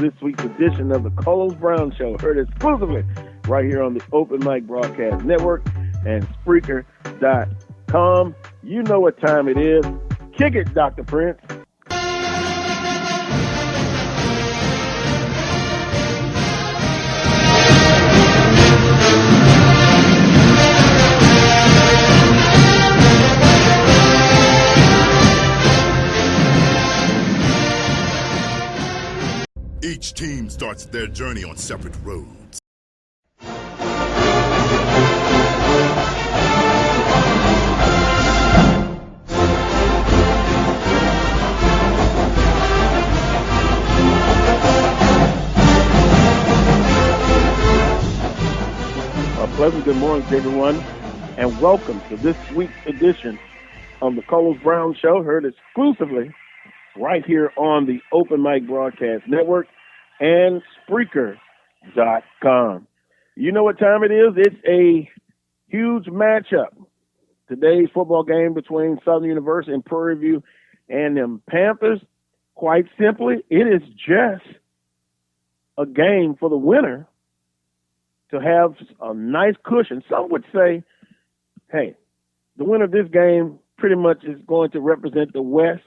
this week's edition of the Carlos Brown Show, heard exclusively right here on the Open Mic Broadcast Network and Spreaker.com. You know what time it is. Kick it, Dr. Prince. Each team starts their journey on separate roads. A pleasant good morning to everyone, and welcome to this week's edition of the Carlos Brown Show, heard exclusively right here on the Open Mic Broadcast Network and Spreaker.com. You know what time it is? It's a huge matchup. Today's football game between Southern University and Prairie View and them Panthers. Quite simply, it is just a game for the winner to have a nice cushion. Some would say, hey, the winner of this game pretty much is going to represent the West.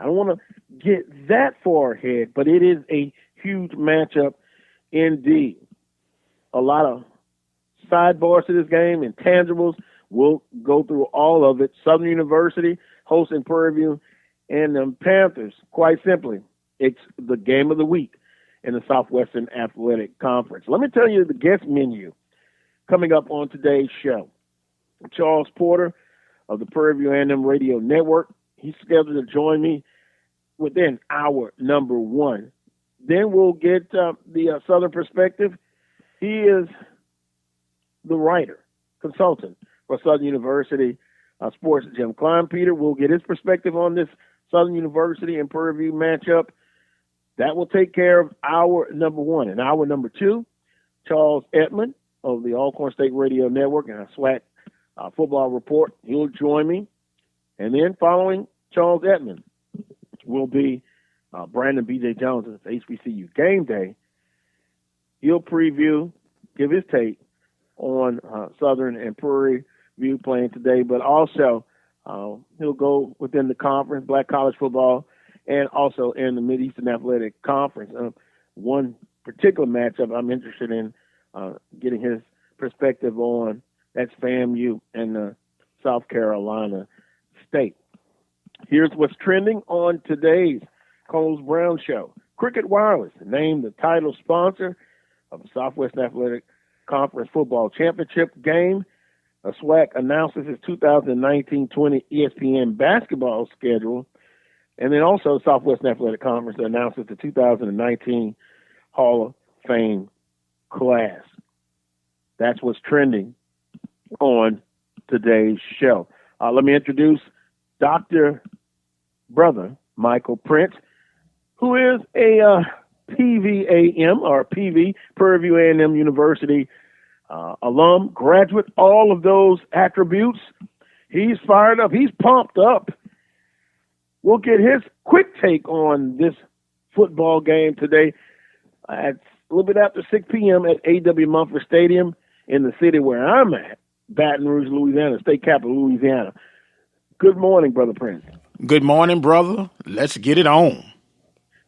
I don't want to get that far ahead, but it is a huge matchup indeed. A lot of sidebars to this game, intangibles. We'll go through all of it. Southern University hosting Prairie View and the Panthers. Quite simply, it's the game of the week in the Southwestern Athletic Conference. Let me tell you the guest menu coming up on today's show. Charles Porter of the Prairie View A&M Radio Network. He's scheduled to join me within hour number one. Then we'll get the Southern perspective. He is the writer, consultant for Southern University Sports. Jim Kleinpeter will get his perspective on this Southern University and Prairie View matchup. That will take care of hour number one. And hour number two, Charles Edmond of the Alcorn State Radio Network and a SWAC football report. He'll join me. And then following Charles Edmond will be Edmond and BJ Jones. It's HBCU Game Day. He'll preview, give his take on Southern and Prairie View playing today, but also he'll go within the conference, Black college football, and also in the Mid-Eastern Athletic Conference. One particular matchup I'm interested in getting his perspective on, that's FAMU and South Carolina State. Here's what's trending on today's Carlos Brown Show. Cricket Wireless named the title sponsor of the Southwest Athletic Conference Football Championship game. SWAC announces its 2019-20 ESPN basketball schedule. And then also Southwest Athletic Conference announces the 2019 Hall of Fame class. That's what's trending on today's show. Let me introduce Dr. Brother Michael Prince, who is a PVAM or PV, Prairie View A&M University alum, graduate, all of those attributes. He's fired up. He's pumped up. We'll get his quick take on this football game today at a little bit after 6 p.m. at A.W. Mumford Stadium in the city where I'm at, Baton Rouge, Louisiana, state capital, Louisiana. Good morning, Brother Prince. Good morning, brother. Let's get it on.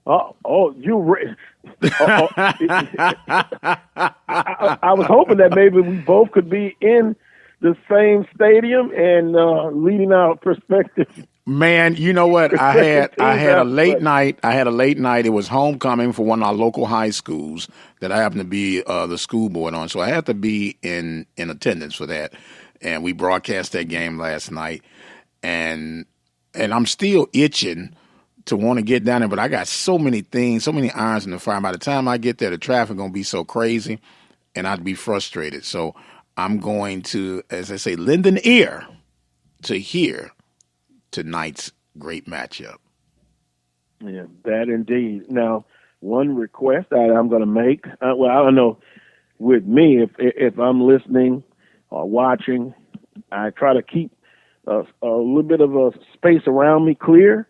I was hoping that maybe we both could be in the same stadium and leading our perspective. Man, you know what? I had a late night. It was homecoming for one of our local high schools that I happened to be the school board on. So I had to be in attendance for that. And we broadcast that game last night. And I'm still itching to want to get down there, but I got so many things, so many irons in the fire. By the time I get there, the traffic going to be so crazy, and I'd be frustrated. So I'm going to, as I say, lend an ear to hear tonight's great matchup. Yeah, that indeed. Now, one request that I'm going to make, I don't know, with me, if I'm listening or watching, I try to keep a little bit of a space around me clear.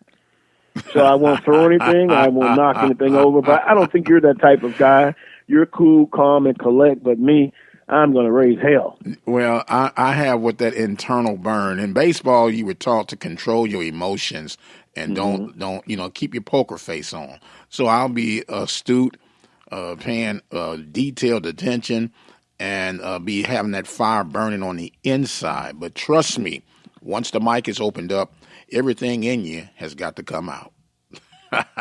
So I won't throw anything. I won't knock anything over. But I don't think you're that type of guy. You're cool, calm, and collect. But me, I'm going to raise hell. Well, I have what that internal burn. In baseball, you were taught to control your emotions and don't keep your poker face on. So I'll be astute, paying detailed attention, and be having that fire burning on the inside. But trust me, once the mic is opened up, everything in you has got to come out.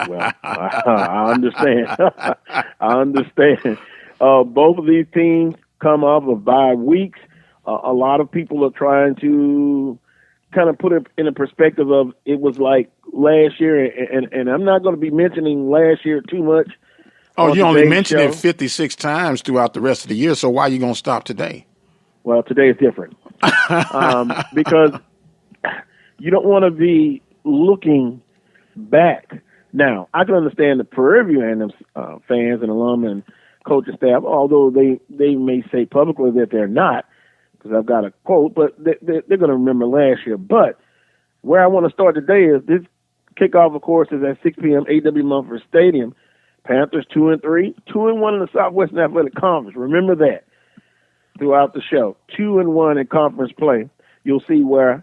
Well, I understand. I understand. Both of these teams come off of bye weeks. A lot of people are trying to kind of put it in a perspective of it was like last year, and I'm not going to be mentioning last year too much. Oh, you only mentioned it 56 times throughout the rest of the year, so why are you going to stop today? Well, today is different because you don't want to be looking back. Now, I can understand the Prairie View and fans and alum and coaching staff, although they may say publicly that they're not, because I've got a quote, but they're going to remember last year. But where I want to start today is this kickoff, of course, is at 6 p.m. A.W. Mumford Stadium. Panthers 2-3, 2-1 in the Southwestern Athletic Conference. Remember that throughout the show. 2-1 in conference play. You'll see where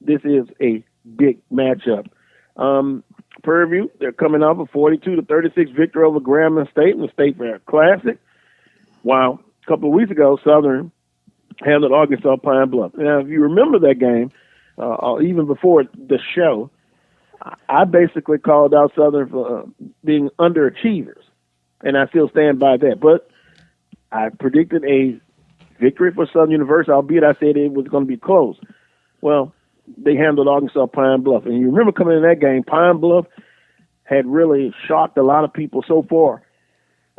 this is a big matchup. Prairie View, they're coming off a 42-36 victory over Grambling State in the State Fair Classic. While a couple of weeks ago, Southern handled Arkansas Pine Bluff. Now, if you remember that game, even before the show, I basically called out Southern for being underachievers, and I still stand by that. But I predicted a victory for Southern University, albeit I said it was going to be close. Well, they handled Arkansas Pine Bluff. And you remember coming in that game, Pine Bluff had really shocked a lot of people so far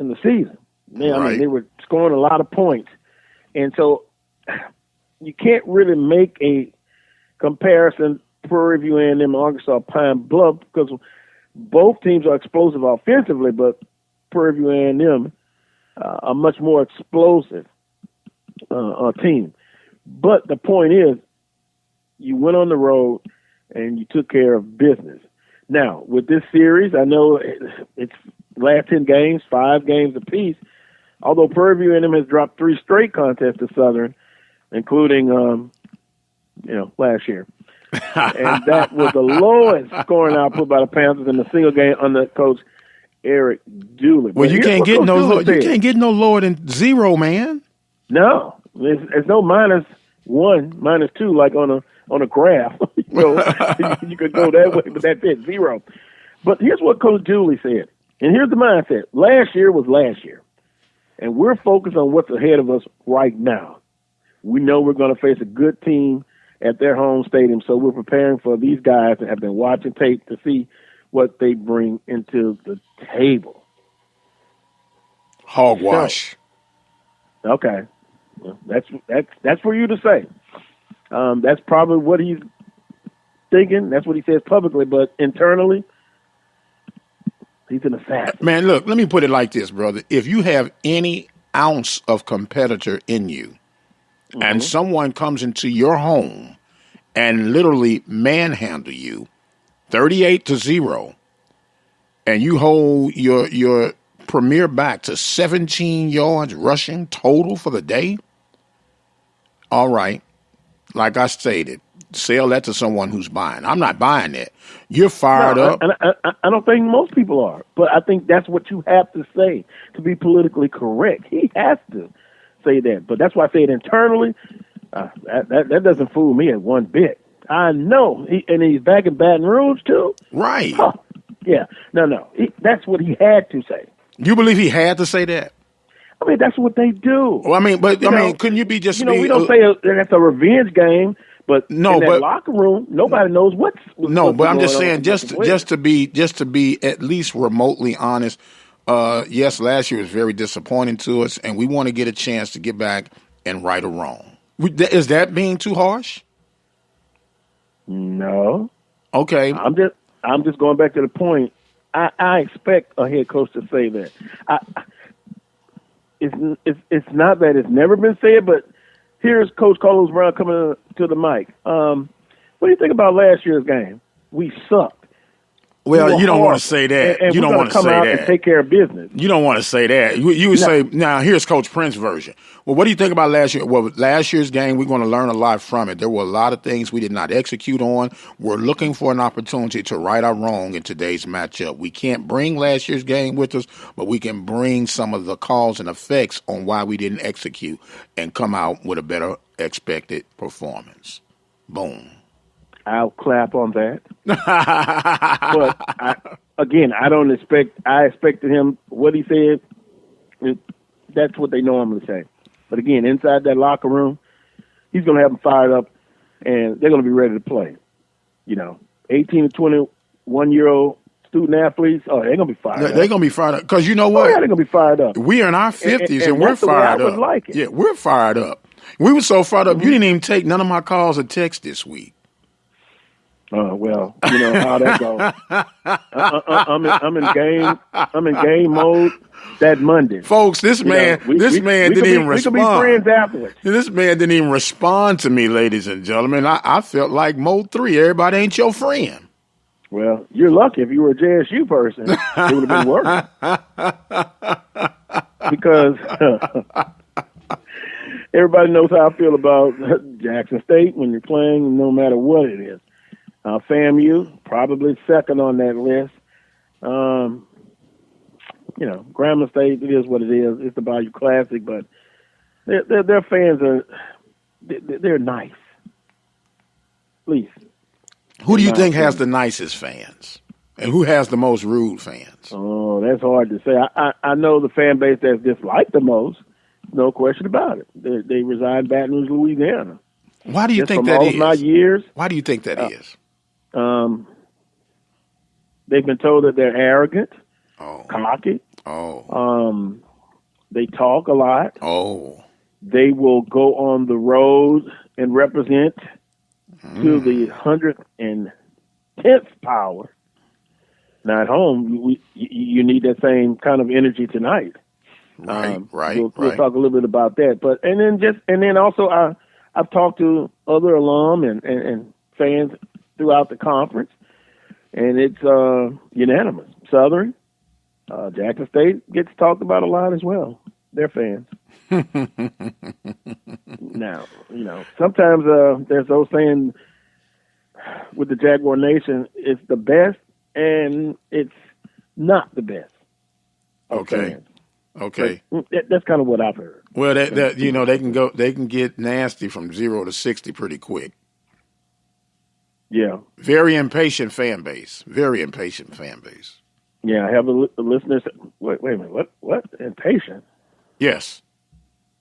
in the season. I mean, they were scoring a lot of points. And so you can't really make a comparison, Prairie View and them Arkansas Pine Bluff, because both teams are explosive offensively, but Prairie View and them are much more explosive team. But the point is, you went on the road and you took care of business. Now, with this series, I know it's last 10 games, 5 games apiece, although Prairie View and them has dropped 3 straight contests to Southern, including, last year. And that was the lowest scoring output by the Panthers in a single game under Coach Eric Dooley. Well, you can't get no lower than 0, man. No, it's no -1, -2 like on a graph. You could go that way, but that's it, 0. But here's what Coach Dooley said, and here's the mindset. Last year was last year, and we're focused on what's ahead of us right now. We know we're going to face a good team at their home stadium, so we're preparing for these guys that have been watching tape to see what they bring into the table. Hogwash. So, okay, well, that's for you to say. That's probably what he's thinking. That's what he says publicly, but internally, he's an assassin. Man, look, let me put it like this, brother. If you have any ounce of competitor in you, and someone comes into your home and literally manhandle you 38-0, and you hold your premier back to 17 yards rushing total for the day, all right, like I stated, sell that to someone who's buying. I'm not buying that. You're fired up. I don't think most people are, but I think that's what you have to say to be politically correct. He has to say that, but that's why I say it internally. That doesn't fool me at one bit. I know, and he's back in Baton Rouge too. Right? Oh, yeah. No. That's what he had to say. You believe he had to say that? I mean, that's what they do. Well, couldn't you be just? We don't say that's a revenge game, but in that locker room, nobody knows what's but I'm just saying, just to be at least remotely honest. Yes, last year was very disappointing to us, and we want to get a chance to get back and right a wrong. Is that being too harsh? No. Okay. I'm just going back to the point. I expect a head coach to say that. It's not that it's never been said, but here's Coach Carlos Brown coming to the mic. What do you think about last year's game? We sucked. Well, you don't want to say that. And you don't want to say that. And take care of business. You don't want to say that. You would say, now, here's Coach Prince's version. Well, what do you think about last year? Well, last year's game, we're going to learn a lot from it. There were a lot of things we did not execute on. We're looking for an opportunity to right our wrong in today's matchup. We can't bring last year's game with us, but we can bring some of the cause and effects on why we didn't execute and come out with a better expected performance. Boom. I'll clap on that. But I expected him, what he said, that's what they normally say. But again, inside that locker room, he's going to have them fired up, and they're going to be ready to play. 18 to 21-year-old student athletes, they're going to be fired up. They're going to be fired up. Because you know what? They're going to be fired up. We are in our 50s, and we're fired up. Like it. Yeah, we're fired up. We were so fired up, you didn't even take none of my calls or texts this week. Well, you know how that goes. I'm in game mode that Monday. Folks, this man didn't even respond. We can be friends afterwards. This man didn't even respond to me, ladies and gentlemen. I felt like mode 3. Everybody ain't your friend. Well, you're lucky if you were a JSU person. It would have been worse. Because everybody knows how I feel about Jackson State when you're playing, no matter what it is. FAMU, probably second on that list. Grambling State, it is what it is. It's the Bayou Classic, but their fans they're nice. At least. Who do you think has the nicest fans? And who has the most rude fans? Oh, that's hard to say. I know the fan base that's disliked the most, no question about it. They reside in Baton Rouge, Louisiana. Why do you think that is? My years. Why do you think that is? They've been told that they're arrogant, cocky. They talk a lot. They will go on the road and represent to the 110th power. Now at home, you need that same kind of energy tonight. Right. We'll talk a little bit about that, and then also I've talked to other alum and fans throughout the conference, and it's unanimous. Southern, Jackson State gets talked about a lot as well. They're fans. Now, sometimes there's those saying with the Jaguar Nation, it's the best and it's not the best. Okay. But that's kind of what I've heard. Well, they can get nasty from 0 to 60 pretty quick. Yeah. Very impatient fan base. Yeah, I have a listener say, wait a minute, what? Impatient? Yes.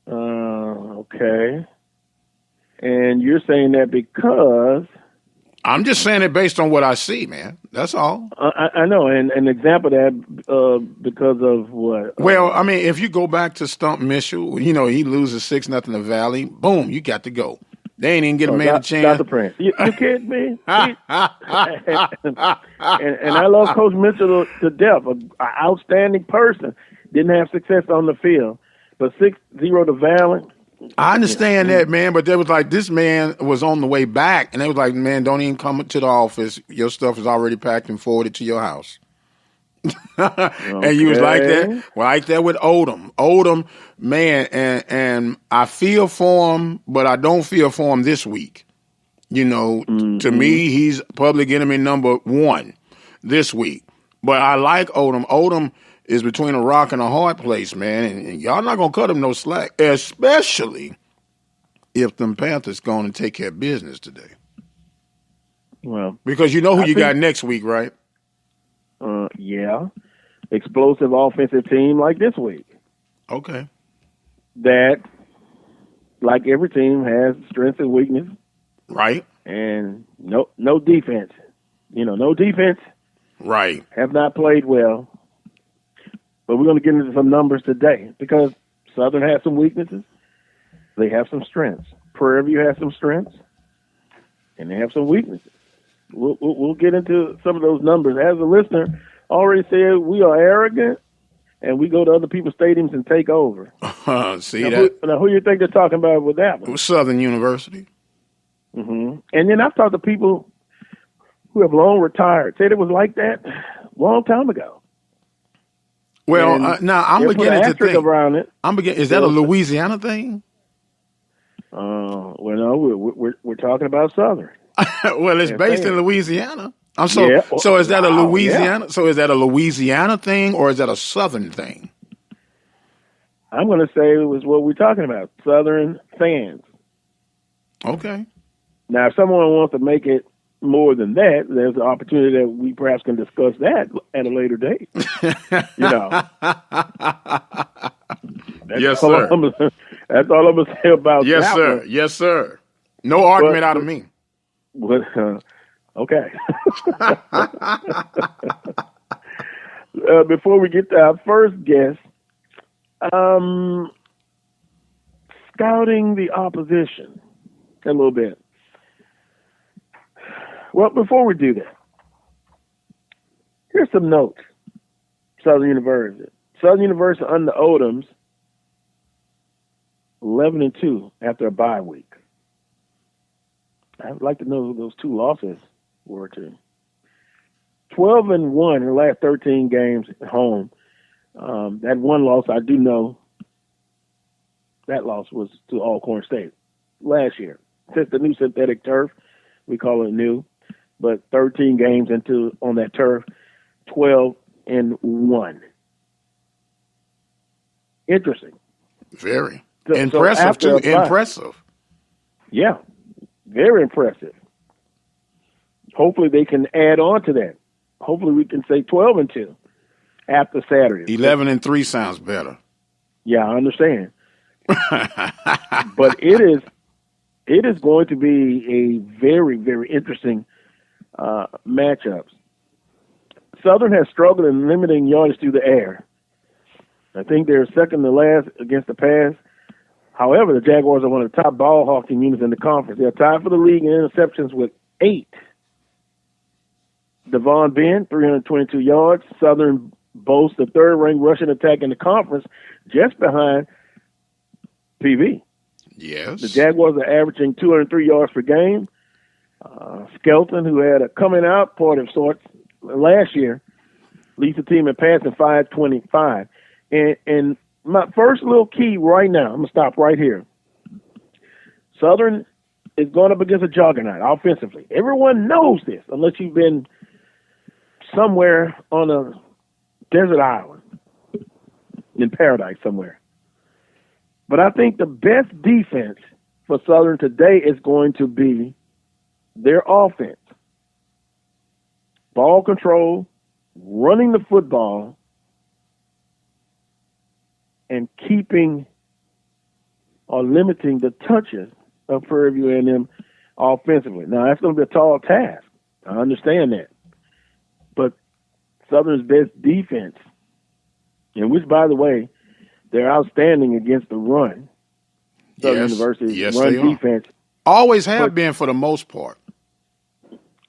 Okay. And you're saying that because... I'm just saying it based on what I see, man. That's all. I know, and an example of that because of what? Well, I mean, if you go back to Stump Mitchell, he loses 6-0 to Valley. Boom, you got to go. They ain't even get a man a chance. Dr. Prince, you kidding me? And I love Coach Mitchell to death. An outstanding person. Didn't have success on the field, but 6-0 to Valley. I understand that, man, but they was like, this man was on the way back, and they was like, man, don't even come to the office. Your stuff is already packed and forwarded to your house. And you was like that? Well, like that with Odom. Odom, man, and I feel for him, but I don't feel for him this week. To me, he's public enemy number 1 this week. But I like Odom. Odom is between a rock and a hard place, man, and y'all not going to cut him no slack, especially if them Panthers going to take care of business today. Well, because you know who you got next week, right? Yeah. Explosive offensive team like this week. Okay. That, like every team, has strengths and weakness. Right. And no defense. No defense. Right. Have not played well. But we're going to get into some numbers today because Southern has some weaknesses. They have some strengths. Prairie View has some strengths, and they have some weaknesses. We'll get into some of those numbers. As a listener already said, we are arrogant, and we go to other people's stadiums and take over. See now, that? Who you think they're talking about with that one? Southern University. Mm-hmm. And then I've talked to people who have long retired said it was like that a long time ago. Well, now I'm beginning to think. Around it. Is that a Louisiana thing? Well, no, we're talking about Southern. Well, it's based in Louisiana. So is that a Louisiana? Yeah. So is that a Louisiana thing or is that a Southern thing? I'm going to say it was what we're talking about, Southern fans. Okay. Now, if someone wants to make it more than that, there's an opportunity that we perhaps can discuss that at a later date. Yes, sir. That's all I'm going to say about that. Yes, sir. One. Yes, sir. No argument out of me. But, okay. Before we get to our first guest, scouting the opposition a little bit. Well, before we do that, here's some notes. Southern University under Odoms, 11-2 after a bye week. I'd like to know who those two losses were to. 12-1 in the last 13 games at home. That one loss, I do know, that loss was to Alcorn State last year. Since the new synthetic turf, we call it new, but 13 games on that turf, 12-1. Interesting. Very. Impressive, too. Impressive. Yeah, very impressive. Hopefully they can add on to that. Hopefully we can say 12-2 after Saturday. 11-3 sounds better. Yeah, I understand. But it is going to be a very, very interesting matchup. Southern has struggled in limiting yardage through the air. I think they're second to last against the pass. However, the Jaguars are one of the top ball hawking units in the conference. They're tied for the league in interceptions with 8. Devon Ben, 322 yards. Southern boasts the third-ranked rushing attack in the conference, just behind PV. Yes. The Jaguars are averaging 203 yards per game. Skelton, who had a coming-out part of sorts last year, leads the team in passing 525. And my first little key right now, I'm going to stop right here. Southern is going up against a juggernaut offensively. Everyone knows this, unless you've been somewhere on a desert island in paradise somewhere. But I think the best defense for Southern today is going to be their offense. Ball control, running the football, and keeping or limiting the touches of Prairie View A&M offensively. Now, that's going to be a tall task. I understand that. But Southern's best defense, and which, by the way, they're outstanding against the run. Southern University's run defense. Always have been for the most part.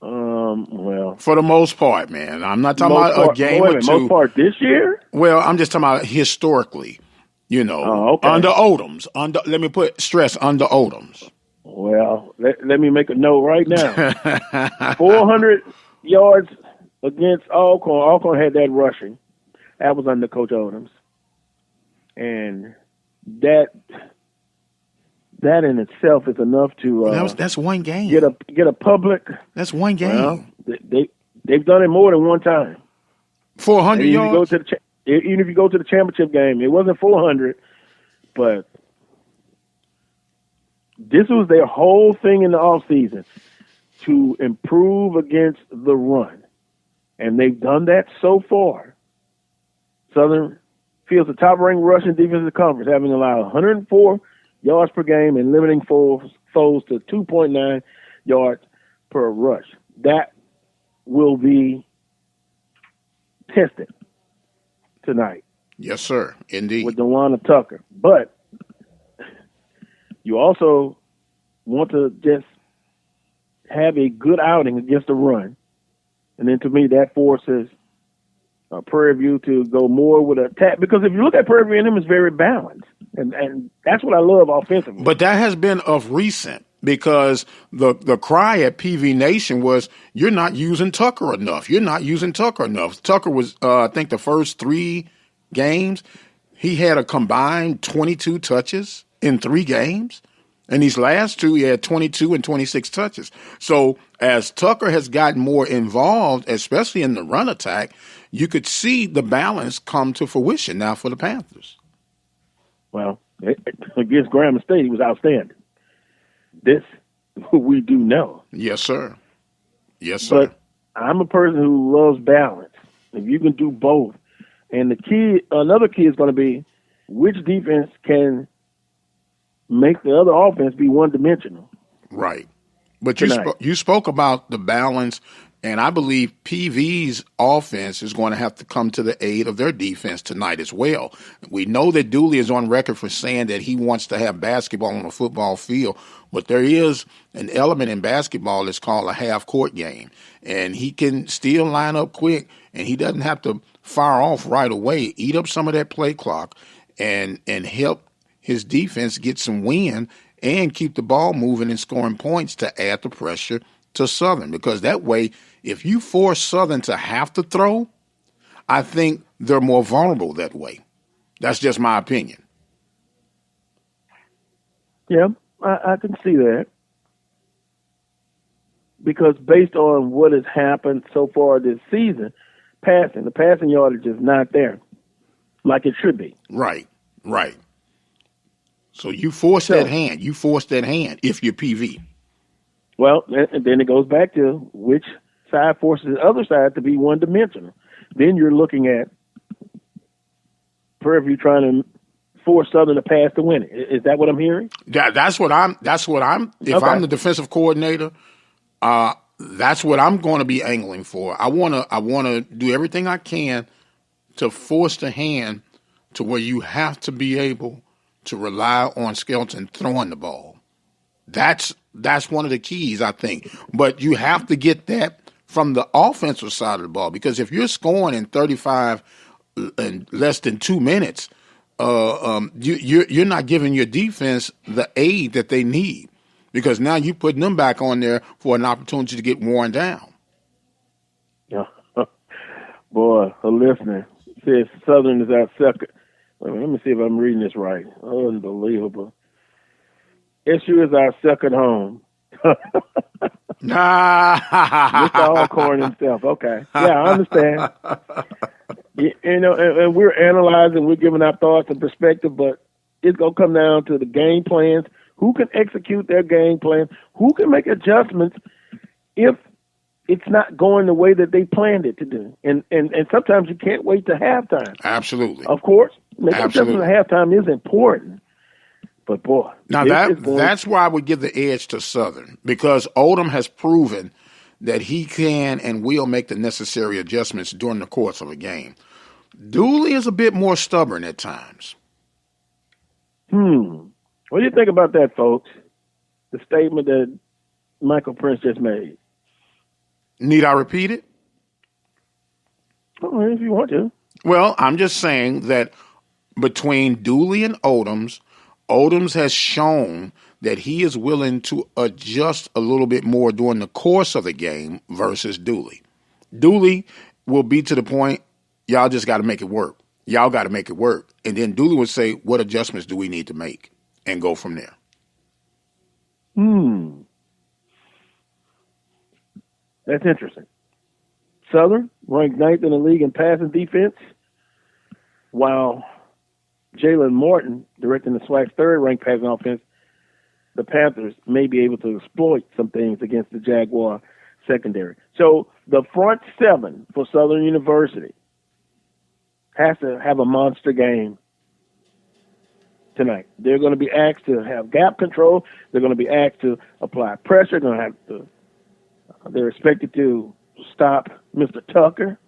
Well, for the most part, man. I'm not talking about a game or two. Most part this year? Well, I'm just talking about historically. Okay. Under Odoms. Let me put stress under Odoms. Well, let me make a note right now. 400 yards against Alcorn. Alcorn had that rushing. That was under Coach Odoms. And that in itself is enough to that's one game. Get a public. That's one game. Well, they've done it more than one time. 400 yards. Even if you go to the championship game, it wasn't 400, but this was their whole thing in the offseason, to improve against the run. And they've done that so far. Southern fields the top-ranked rushing defense in the conference, having allowed 104 yards per game and limiting foes to 2.9 yards per rush. That will be tested tonight. Yes, sir. Indeed. With DeWanna Tucker. But you also want to just have a good outing against the run. And then to me, that forces Prairie View to go more with attack. Because if you look at Prairie View, it's very balanced. And that's what I love offensively. But that has been of recent. because the cry at PV Nation was, you're not using Tucker enough. You're not using Tucker enough. Tucker was, I think the first 3 games, he had a combined 22 touches in 3 games. And these last 2, he had 22 and 26 touches. So as Tucker has gotten more involved, especially in the run attack, you could see the balance come to fruition now for the Panthers. Well, against Graham State, he was outstanding. This we do know. Yes, sir. Yes, sir. But I'm a person who loves balance. If you can do both, and another key is going to be which defense can make the other offense be one-dimensional. Right. But you spoke about the balance, and I believe PV's offense is going to have to come to the aid of their defense tonight as well. We know that Dooley is on record for saying that he wants to have basketball on a football field, but there is an element in basketball that's called a half-court game, and he can still line up quick, and he doesn't have to fire off right away, eat up some of that play clock, and help his defense get some win and keep the ball moving and scoring points to add the pressure to Southern. Because that way, if you force Southern to have to throw, I think they're more vulnerable that way. That's just my opinion. Yeah, I can see that. Because based on what has happened so far this season, the passing yardage is not there like it should be. Right. So you force that hand. You force that hand if you're PV. Well, and then it goes back to which side forces the other side to be one-dimensional. Then you're looking at Prairie View trying to force Southern to pass to win it. Is that what I'm hearing? That's what I'm. If I'm the defensive coordinator, that's what I'm going to be angling for. I want to do everything I can to force the hand to where you have to be able to rely on Skelton throwing the ball. That's one of the keys, I think. But you have to get that from the offensive side of the ball, because if you're scoring in 35 in less than 2 minutes, you're not giving your defense the aid that they need, because now you're putting them back on there for an opportunity to get worn down. Yeah. Boy, a listener says Southern is our second. Let me see if I'm reading this right. Unbelievable. SU is our second home. Mr. Alcorn himself. Okay. Yeah, I understand. And we're analyzing, we're giving our thoughts and perspective, but it's going to come down to the game plans. Who can execute their game plan? Who can make adjustments if it's not going the way that they planned it to do? And sometimes you can't wait to halftime. Absolutely. Of course. Making adjustments at halftime is important. But, boy. Now, that's why I would give the edge to Southern, because Odom has proven that he can and will make the necessary adjustments during the course of a game. Dooley is a bit more stubborn at times. What do you think about that, folks? The statement that Michael Prince just made. Need I repeat it? Oh, if you want to. Well, I'm just saying that between Dooley and Odoms has shown that he is willing to adjust a little bit more during the course of the game versus Dooley. Dooley will be to the point, y'all just got to make it work. Y'all got to make it work. And then Dooley would say, what adjustments do we need to make? And go from there. That's interesting. Southern ranked 9th in the league in passing defense, while Jalen Morton, directing the SWAC's third-ranked passing offense, the Panthers may be able to exploit some things against the Jaguar secondary. So the front seven for Southern University has to have a monster game tonight. They're going to be asked to have gap control. They're going to be asked to apply pressure. They're expected to stop Mr. Tucker,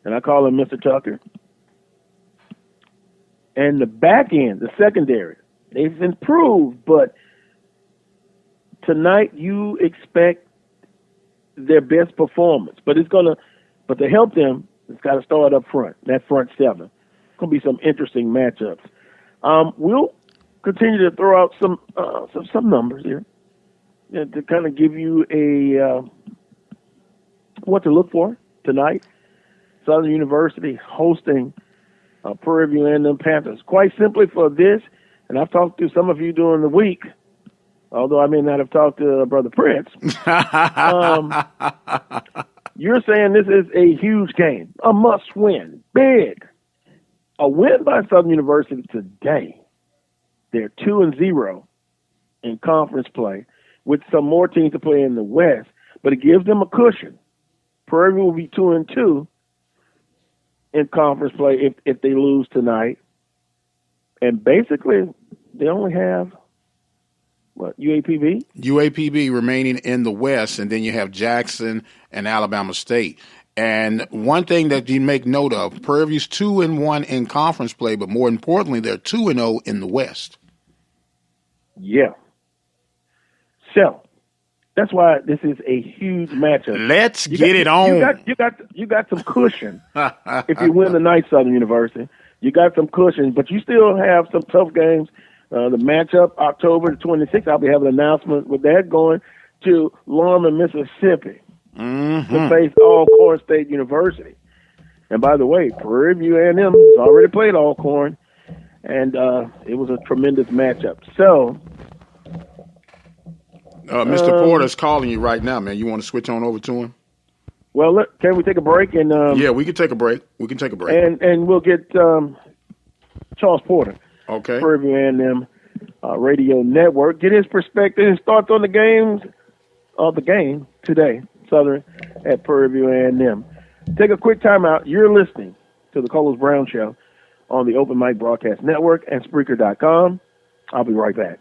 and I call him Mr. Tucker. And the back end, the secondary, they've improved, but tonight you expect their best performance. But to help them, it's got to start up front, that front seven. It's going to be some interesting matchups. We'll continue to throw out some numbers here. to kind of give you a what to look for tonight. Southern University hosting Prairie View and them Panthers. Quite simply for this, and I've talked to some of you during the week, although I may not have talked to Brother Prince. You're saying this is a huge game, a must-win, big. A win by Southern University today. They're 2-0 in conference play, with some more teams to play in the West, but it gives them a cushion. Prairie View will be 2-2 in conference play if they lose tonight. And basically, they only have, UAPB? UAPB remaining in the West, and then you have Jackson and Alabama State. And one thing that you make note of, Prairie View's 2-1 in conference play, but more importantly, they're 2-0 in the West. Yeah. So that's why this is a huge matchup. Let's get it on. You got some cushion if you win the night, Southern University. You got some cushion, but you still have some tough games. The matchup, October 26th, I'll be having an announcement with that going to Lorman, Mississippi to face Alcorn State University. And by the way, Prairie View A&M has already played Alcorn, and it was a tremendous matchup. So, Mr. Porter's calling you right now, man. You want to switch on over to him? Well, look, can we take a break? And yeah, we can take a break. And we'll get Charles Porter, okay, Prairie View A&M Radio Network, get his perspective and thoughts on the game today, Southern at Prairie View A&M. Take a quick time out. You're listening to the Carlos Brown Show on the Open Mic Broadcast Network and Spreaker.com. I'll be right back.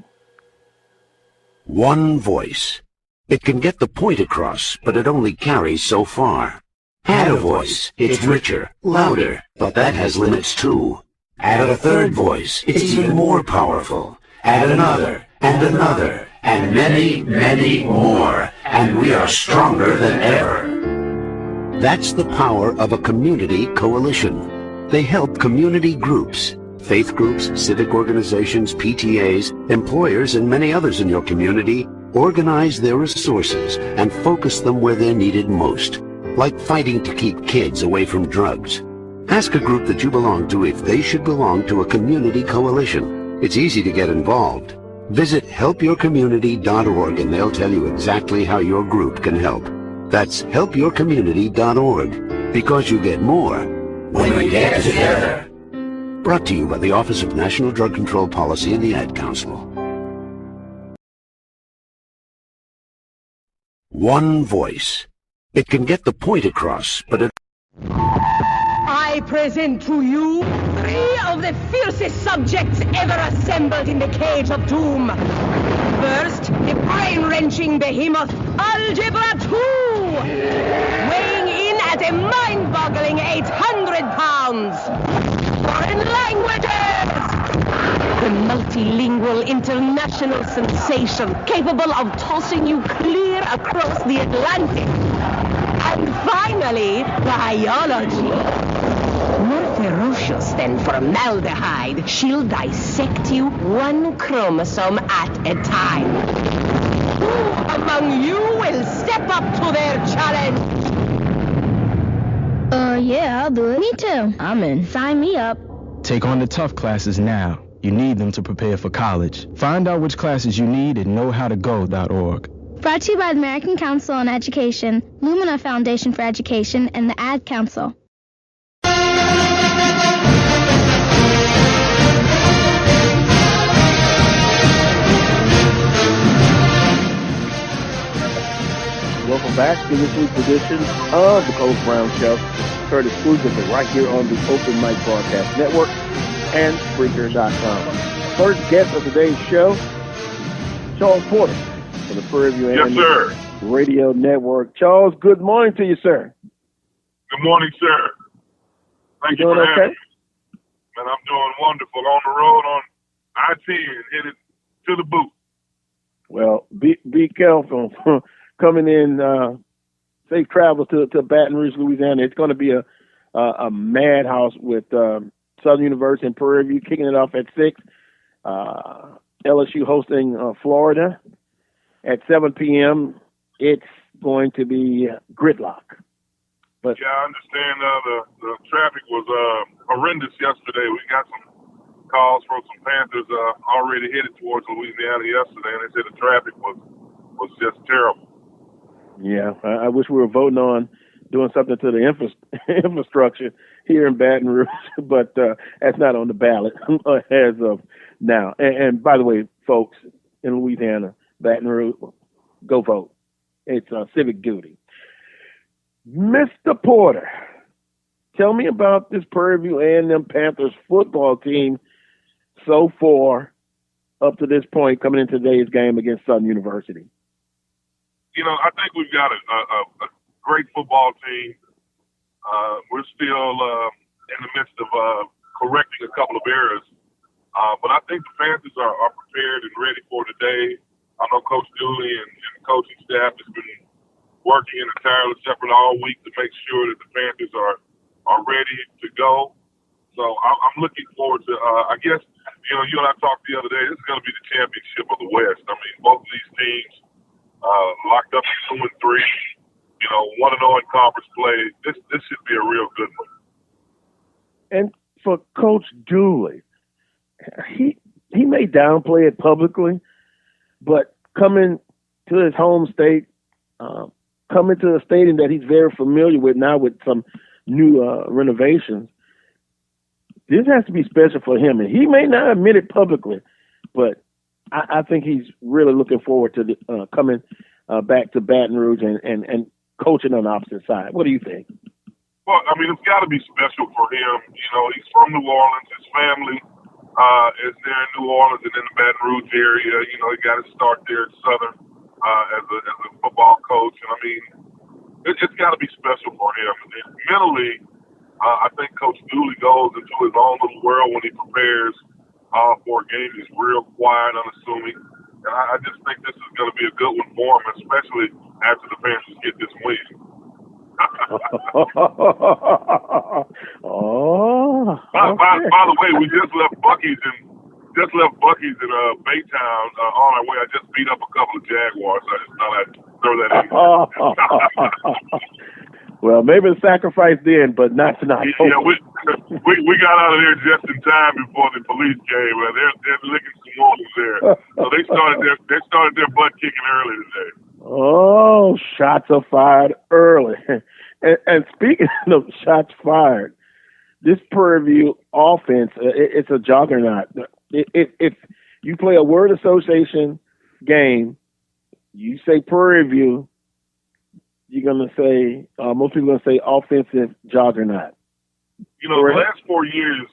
One voice. It can get the point across, but it only carries so far. Add a voice. It's richer, louder, but that has limits too. Add a third voice. It's even more powerful. Add another, and another, and many, many more. And we are stronger than ever. That's the power of a community coalition. They help community groups, faith groups, civic organizations, PTAs, employers, and many others in your community organize their resources and focus them where they're needed most, like fighting to keep kids away from drugs. Ask a group that you belong to if they should belong to a community coalition. It's easy to get involved. Visit helpyourcommunity.org and they'll tell you exactly how your group can help. That's helpyourcommunity.org, because you get more when we get together. Brought to you by the Office of National Drug Control Policy and the Ad Council. One voice. It can get the point across, but it... I present to you 3 of the fiercest subjects ever assembled in the cage of doom. First, the brain-wrenching behemoth, Algebra 2, weighing in at a mind-boggling 800 pounds. Foreign languages! The multilingual international sensation capable of tossing you clear across the Atlantic. And finally, biology. More ferocious than formaldehyde, she'll dissect you 1 chromosome at a time. Who among you will step up to their challenge? Yeah, I'll do it. Me too. I'm in. Sign me up. Take on the tough classes now. You need them to prepare for college. Find out which classes you need at knowhowtogo.org. Brought to you by the American Council on Education, Lumina Foundation for Education, and the Ad Council. Welcome back to this week's edition of the Carlos Brown Show, heard exclusively right here on the Open Mic Broadcast Network and Spreaker.com. First guest of today's show, Charles Porter for the Prairie View A&M Radio Network. Charles, good morning to you, sir. Good morning, sir. Thank you for having me. And I'm doing wonderful on the road on I-10, headed to the booth. Well, be careful coming in. Safe travels to Baton Rouge, Louisiana. It's going to be a madhouse with Southern University and Prairie View kicking it off at 6. LSU hosting Florida. at 7 p.m., it's going to be gridlock. But yeah, I understand the traffic was horrendous yesterday. We got some calls from some Panthers already headed towards Louisiana yesterday, and they said the traffic was just terrible. Yeah, I wish we were voting on doing something to the infrastructure here in Baton Rouge, but that's not on the ballot as of now. And by the way, folks, in Louisiana, Baton Rouge, go vote. It's civic duty. Mr. Porter, tell me about this Prairie View A&M Panthers football team so far up to this point coming into today's game against Southern University. You know, I think we've got a great football team. We're still in the midst of correcting a couple of errors. But I think the Panthers are prepared and ready for today. I know Coach Dooley and the coaching staff has been working in a tireless effort all week to make sure that the Panthers are ready to go. So I'm looking forward to, I guess, you know, you and I talked the other day, this is going to be the championship of the West. I mean, both of these teams locked up at 2-3, you know, 1-0 in conference play. This should be a real good one. And for Coach Dooley, he may downplay it publicly, but coming to his home state, coming to a stadium that he's very familiar with now with some new renovations, this has to be special for him. And he may not admit it publicly, but I think he's really looking forward to coming back to Baton Rouge and coaching on the opposite side. What do you think? Well, I mean, it's got to be special for him. You know, he's from New Orleans. His family is there in New Orleans and in the Baton Rouge area. You know, he got to start there at Southern as a football coach. And, I mean, it's got to be special for him. And mentally, I think Coach Dooley goes into his own little world when he prepares for a game. He's real quiet, unassuming. And I just think this is going to be a good one for him, especially after the Panthers get this win. By the way, we just left Buc-ee's in Baytown on our way. I just beat up a couple of Jaguars. I just thought I'd throw that in. Well, maybe the sacrifice then, but not tonight. Yeah, we got out of there just in time before the police came. They're licking some wolves there, so they started their butt kicking early today. Oh, shots are fired early. And speaking of shots fired, this Prairie View offense, it's a juggernaut. If you play a word association game, you say Prairie View, you're going to say, most people are going to say offensive juggernaut. You know, the last 4 years,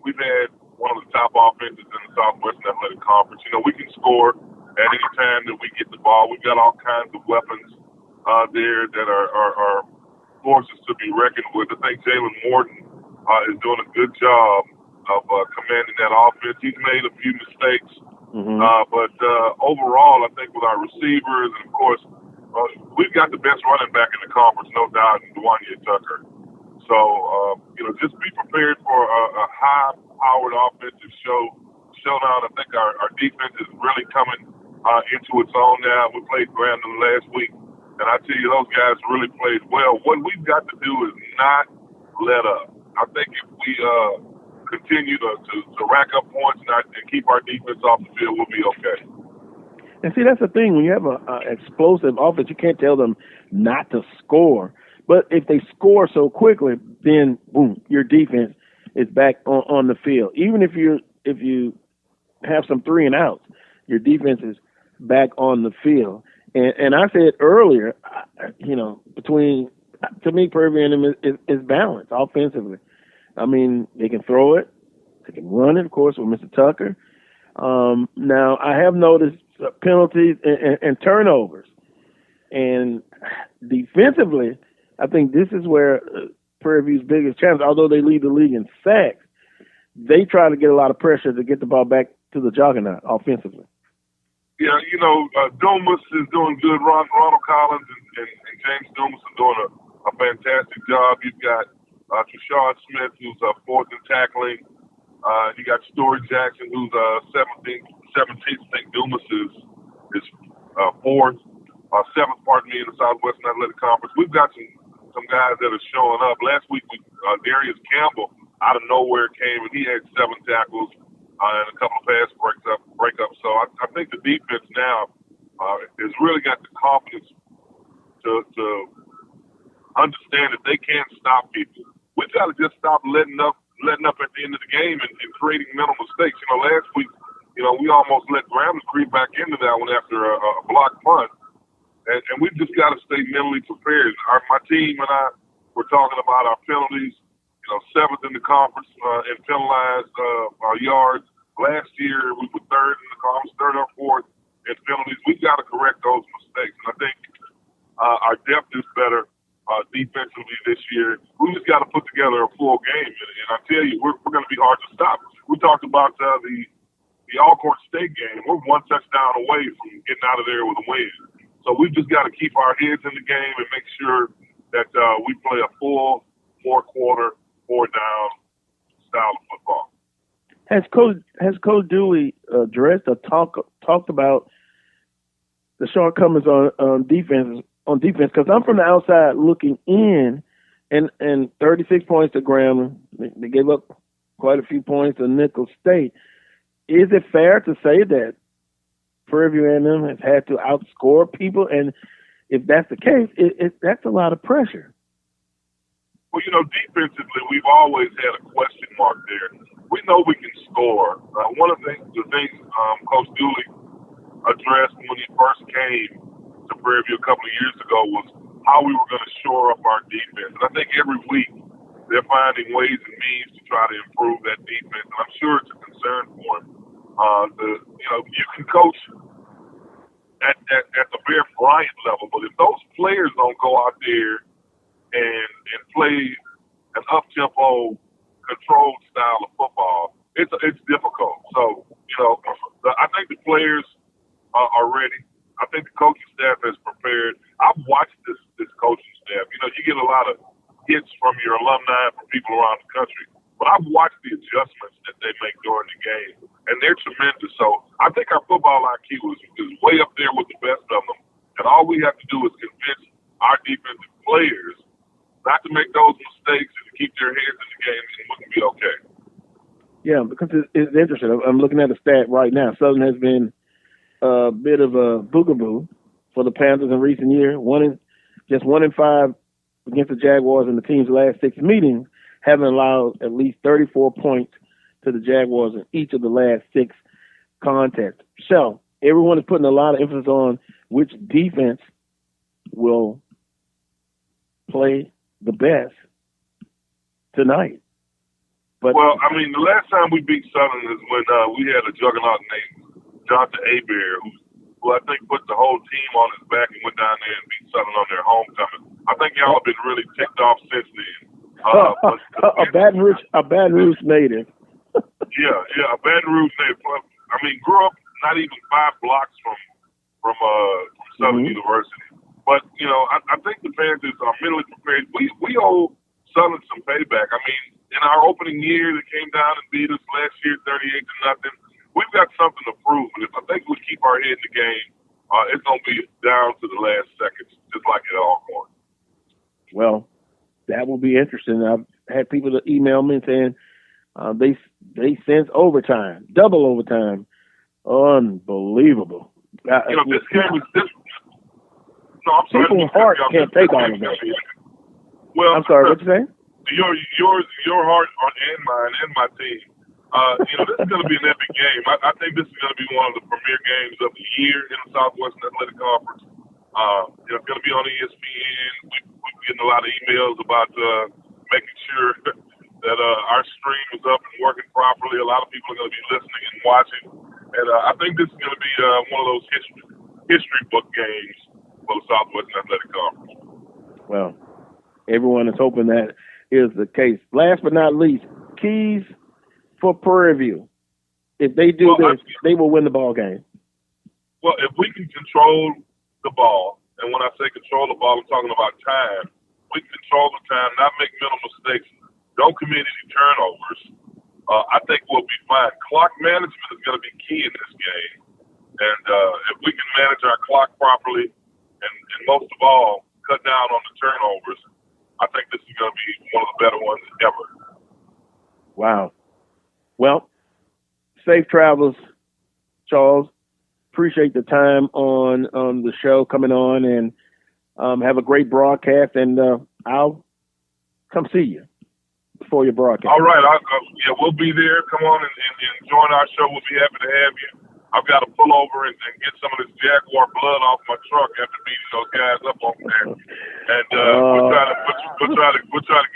we've had one of the top offenses in the Southwestern Athletic Conference. You know, we can score at any time that we get the ball. We've got all kinds of weapons there that are forces to be reckoned with. I think Jalen Morton is doing a good job of commanding that offense. He's made a few mistakes, but overall, I think with our receivers and, of course, we've got the best running back in the conference, no doubt, in Dwanya Tucker. So, you know, just be prepared for a high-powered offensive showdown. I think our defense is really coming into its own now. We played Brandon last week, and I tell you, those guys really played well. What we've got to do is not let up. I think if we continue to rack up points and keep our defense off the field, we'll be okay. And see, that's the thing. When you have an explosive offense, you can't tell them not to score. But if they score so quickly, then boom, your defense is back on the field. Even if you have some 3 and outs, your defense is back on the field. And I said earlier, you know, to me, Prairie View is balanced offensively. I mean, they can throw it, they can run it, of course, with Mr. Tucker. Now, I have noticed penalties and turnovers. And defensively, I think this is where Prairie View's biggest challenge, although they lead the league in sacks, they try to get a lot of pressure to get the ball back to the juggernaut offensively. Yeah, you know, Dumas is doing good. Ronald Collins and James Dumas are doing a fantastic job. You've got Trashad Smith, who's fourth in tackling. You got Story Jackson, who's 17th. I think Dumas is fourth, seventh, in the Southwestern Athletic Conference. We've got some guys that are showing up. Last week, Darius Campbell out of nowhere came, and he had 7 tackles and a couple of pass breakups. So I think the defense now has really got the confidence to understand that they can't stop people. We've got to just stop letting up at the end of the game and creating mental mistakes. Last week, we almost let Graham creep back into that one after a blocked punt. And we've just got to stay mentally prepared. My team and I were talking about our penalties, 7th in the conference in penalized yards. Last year, we were 3rd in the conference, 3rd or 4th in penalties. We've got to correct those mistakes. And I think our depth is better defensively this year. We just got to put together a full game. And I tell you, we're going to be hard to stop. We talked about the Alcorn State game. We're 1 touchdown away from getting out of there with a win. So we've just got to keep our heads in the game and make sure that we play a full 4-quarter, 4-down style of football. Has Coach Dooley addressed or talked about the shortcomings on defense? Because I'm from the outside looking in, and 36 points to Grambling. They gave up quite a few points to Nicholls State. Is it fair to say that Prairie View A&M has had to outscore people? And if that's the case, that's a lot of pressure. Well, defensively, we've always had a question mark there. We know we can score. One of the things Coach Dooley addressed when he first came to Prairie View a couple of years ago was how we were going to shore up our defense. And I think every week they're finding ways and means to try to improve that defense. And I'm sure it's a concern for him. You can coach at the Bear Bryant level, but if those players don't go out there and play an up-tempo, controlled style of football, it's difficult. So, I think the players are ready. I think the coaching staff is prepared. I've watched this coaching staff. You get a lot of hits from your alumni, from people around the country. But I've watched the adjustments that they make during the game, and they're tremendous. So I think our football IQ is way up there with the best of them. And all we have to do is convince our defensive players not to make those mistakes and to keep their heads in the game, and we can be okay. Yeah, because it's interesting. I'm looking at a stat right now. Southern has been a bit of a boogaboo for the Panthers in recent years. 1 in 5 against the Jaguars in the team's last 6 meetings, having allowed at least 34 points to the Jaguars in each of the last 6 contests. So everyone is putting a lot of emphasis on which defense will play the best tonight. But the last time we beat Southern is when we had a juggernaut named Jonathan Hebert, who I think put the whole team on his back and went down there and beat Southern on their homecoming. I think y'all have been really ticked off since then. A Baton Rouge native. yeah, a Baton Rouge native. Grew up not even 5 blocks from Southern University. But I think the Panthers are mentally prepared. We owe Southern some payback. In our opening year, they came down and beat us last year, 38-0. We've got something to prove, and if I think we keep our head in the game, it's going to be down to the last seconds, just like it all going. Well, that will be interesting. I've had people to email me saying they sense overtime, double overtime. Unbelievable. This game is this. No, I'm sorry. People's heart can't take all of that. Well, I'm sorry. What you say? Your heart and mine and my team. This is going to be an epic game. I think this is going to be one of the premier games of the year in the Southwestern Athletic Conference. It's going to be on ESPN. We're getting a lot of emails about making sure that our stream is up and working properly. A lot of people are going to be listening and watching. And I think this is going to be one of those history book games for the Southwestern Athletic Conference. Well, everyone is hoping that is the case. Last but not least, keys for Prairie View. If they do they will win the ball game. Well, if we can control the ball, and when I say control the ball, I'm talking about time. We can control the time, not make mental mistakes, don't commit any turnovers, I think we'll be fine. Clock management is going to be key in this game. And if we can manage our clock properly and most of all, cut down on the turnovers, I think this is going to be one of the better ones ever. Wow. Well, safe travels, Charles. Appreciate the time on the show coming on, and have a great broadcast, and I'll come see you before your broadcast. All right. Yeah, we'll be there. Come on and join our show. We'll be happy to have you. I've got to pull over and get some of this Jaguar blood off my truck after beating those guys up over there. And we'll try to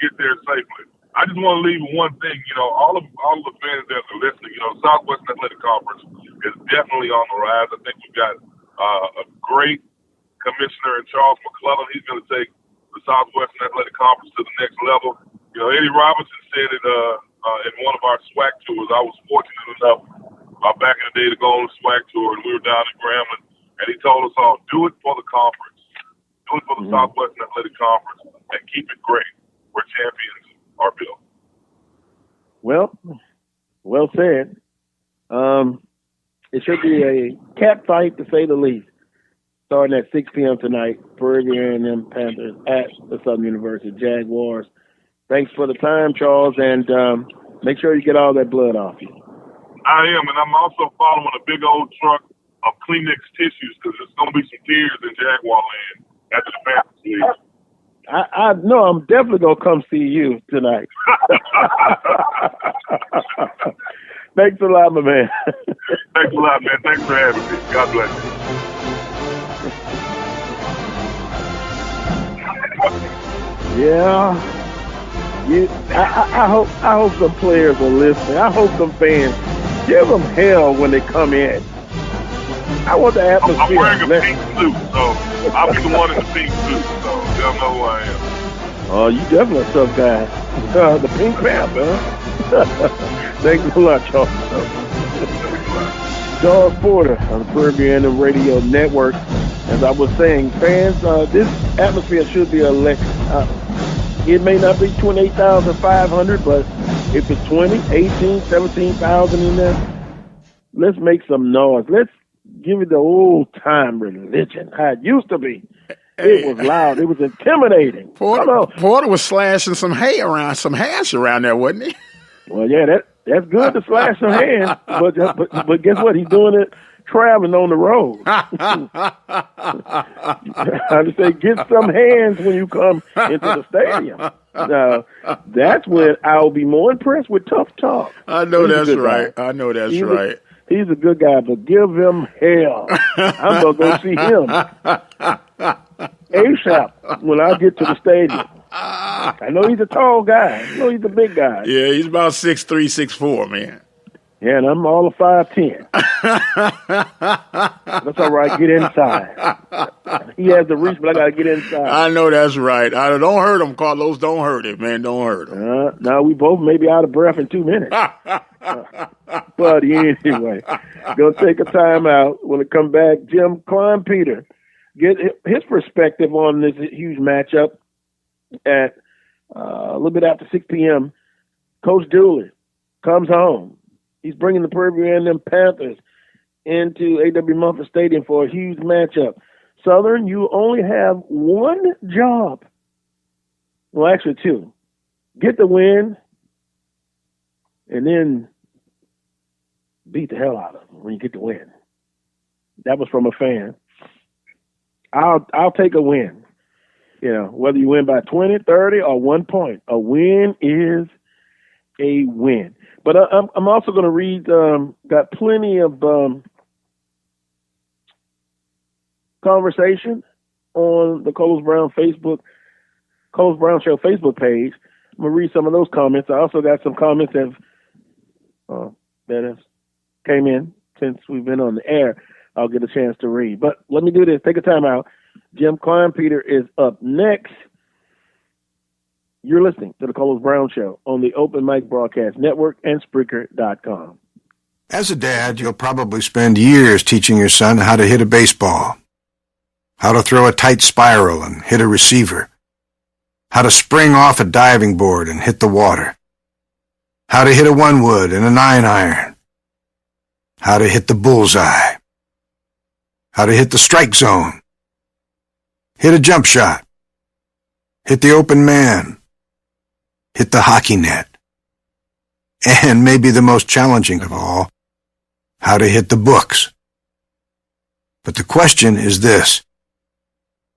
get there safely. I just want to leave with one thing. You know, all of the fans that are listening, you know, Southwestern Athletic Conference is definitely on the rise. I think we've got a great commissioner in Charles McClellan. He's going to take the Southwestern Athletic Conference to the next level. You know, Eddie Robinson said it in one of our SWAC tours. I was fortunate enough back in the day to go on the SWAC tour, and we were down in Grambling, and he told us all, do it for the conference. Do it for the Southwestern Athletic Conference, and keep it great where champions are built. Well said. It should be a cat fight, to say the least, starting at 6 p.m. tonight. Prairie View and Panthers at the Southern University Jaguars. Thanks for the time, Charles, and make sure you get all that blood off you. I am, and I'm also following a big old truck of Kleenex tissues because there's going to be some tears in Jaguar land after the Panthers leave. I know I'm definitely going to come see you tonight. Thanks a lot, my man. Thanks a lot, man. Thanks for having me. God bless you. Yeah. I hope some players are listening. I hope some fans give them hell when they come in. I want the atmosphere. I'm wearing a pink suit, so I'll be the one in the pink suit, so they'll know who I am. Oh, you definitely a tough guy. The Pink Panther, huh? Thanks a lot, Charles. Charles Porter on the Prairie View Radio Network. As I was saying, fans, this atmosphere should be electric. It may not be 28,500, but if it's 20, 18, 17,000 in there, let's make some noise. Let's give it the old-time religion, how it used to be. It was loud. It was intimidating. Porter was slashing some hash around there, wasn't he? Well, yeah, that's good to slash some hands, but guess what? He's doing it traveling on the road. I just say, get some hands when you come into the stadium. Now, that's when I'll be more impressed with Tough Talk. I know that's right. I know that's right. He's a good guy, but give him hell. I'm going to go see him ASAP when I get to the stadium. I know he's a tall guy. I know he's a big guy. Yeah, he's about 6'3", 6'4", man. Yeah, and I'm all of 5'10". That's all right. Get inside. He has the reach, but I got to get inside. I know that's right. Don't hurt him, Carlos. Don't hurt him, man. Don't hurt him. Now we both may be out of breath in 2 minutes. But anyway, going to take a time out. When we come back, Jim Kleinpeter get his perspective on this huge matchup at a little bit after 6 p.m. Coach Dooley comes home. He's bringing the Prairie View and Panthers into A.W. Mumford Stadium for a huge matchup. Southern, you only have one job. Well, actually two. Get the win and then beat the hell out of them when you get the win. That was from a fan. I'll take a win. You know, whether you win by 20, 30, or 1 point, a win is a win. But I'm also going to read, got plenty of conversation on the Carlos Brown Show Facebook page. I'm going to read some of those comments. I also got some comments that have came in since we've been on the air. I'll get a chance to read. But let me do this. Take a time out. Jim Kleinpeter is up next. You're listening to the Carlos Brown Show on the Open Mic Broadcast Network and Spreaker.com. As a dad, you'll probably spend years teaching your son how to hit a baseball, how to throw a tight spiral and hit a receiver, how to spring off a diving board and hit the water. how to hit a 1-wood and a 9-iron, how to hit the bullseye, how to hit the strike zone, hit a jump shot, hit the open man, hit the hockey net, and maybe the most challenging of all, how to hit the books. But the question is this: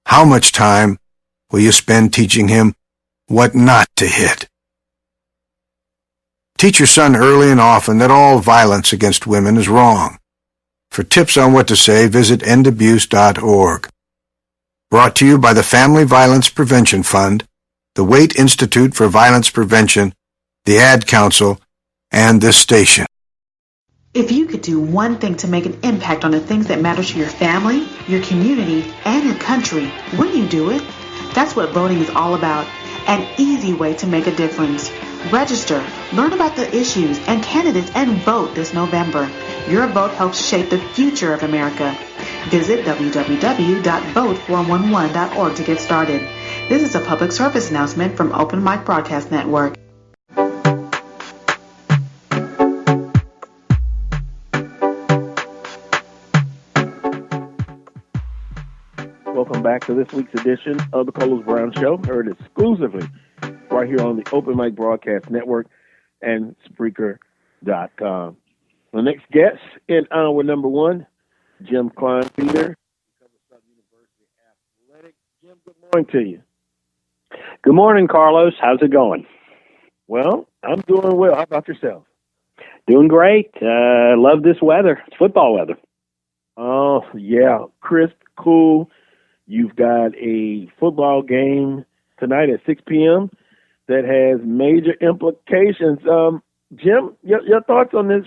how much time will you spend teaching him what not to hit? Teach your son early and often that all violence against women is wrong. For tips on what to say, visit endabuse.org. Brought to you by the Family Violence Prevention Fund, the Waite Institute for Violence Prevention, the Ad Council, and this station. If you could do one thing to make an impact on the things that matter to your family, your community, and your country, wouldn't you do it? That's what voting is all about. An easy way to make a difference. Register, learn about the issues and candidates, and vote this November. Your vote helps shape the future of America. Visit www.vote411.org to get started. This is a public service announcement from Open Mic Broadcast Network. Welcome back to this week's edition of the Carlos Brown Show, heard exclusively right here on the Open Mic Broadcast Network and Spreaker.com. The next guest in hour number one, Jim Kleinpeter, Southern University Athletics. Jim, good morning to you. Good morning, Carlos. How's it going? Well, I'm doing well. How about yourself? Doing great. Love this weather. It's football weather. Oh, yeah. Crisp, cool. You've got a football game tonight at 6 p.m. that has major implications. Jim, your thoughts on this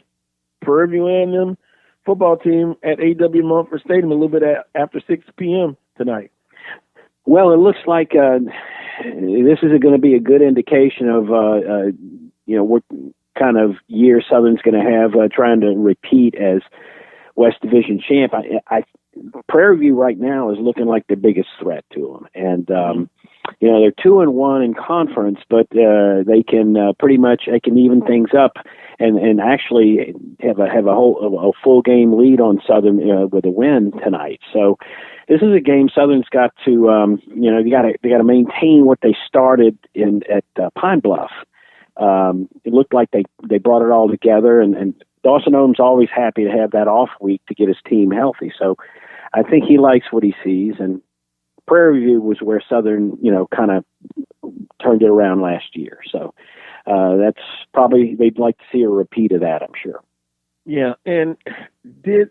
Prairie View A&M football team at A.W. Mumford Stadium a little bit after 6 p.m. tonight? Well, it looks like this is going to be a good indication of what kind of year Southern's going to have trying to repeat as West Division champ. Prairie View right now is looking like the biggest threat to them, and they're 2-1 in conference, but they can they can even things up and actually have a full game lead on Southern with a win tonight. So this is a game Southern's got to they got to maintain what they started at Pine Bluff. It looked like they brought it all together, and Dawson Odom's always happy to have that off week to get his team healthy. So I think he likes what he sees, and Prairie View was where Southern, kind of turned it around last year. So that's probably, they'd like to see a repeat of that, I'm sure. Yeah, and did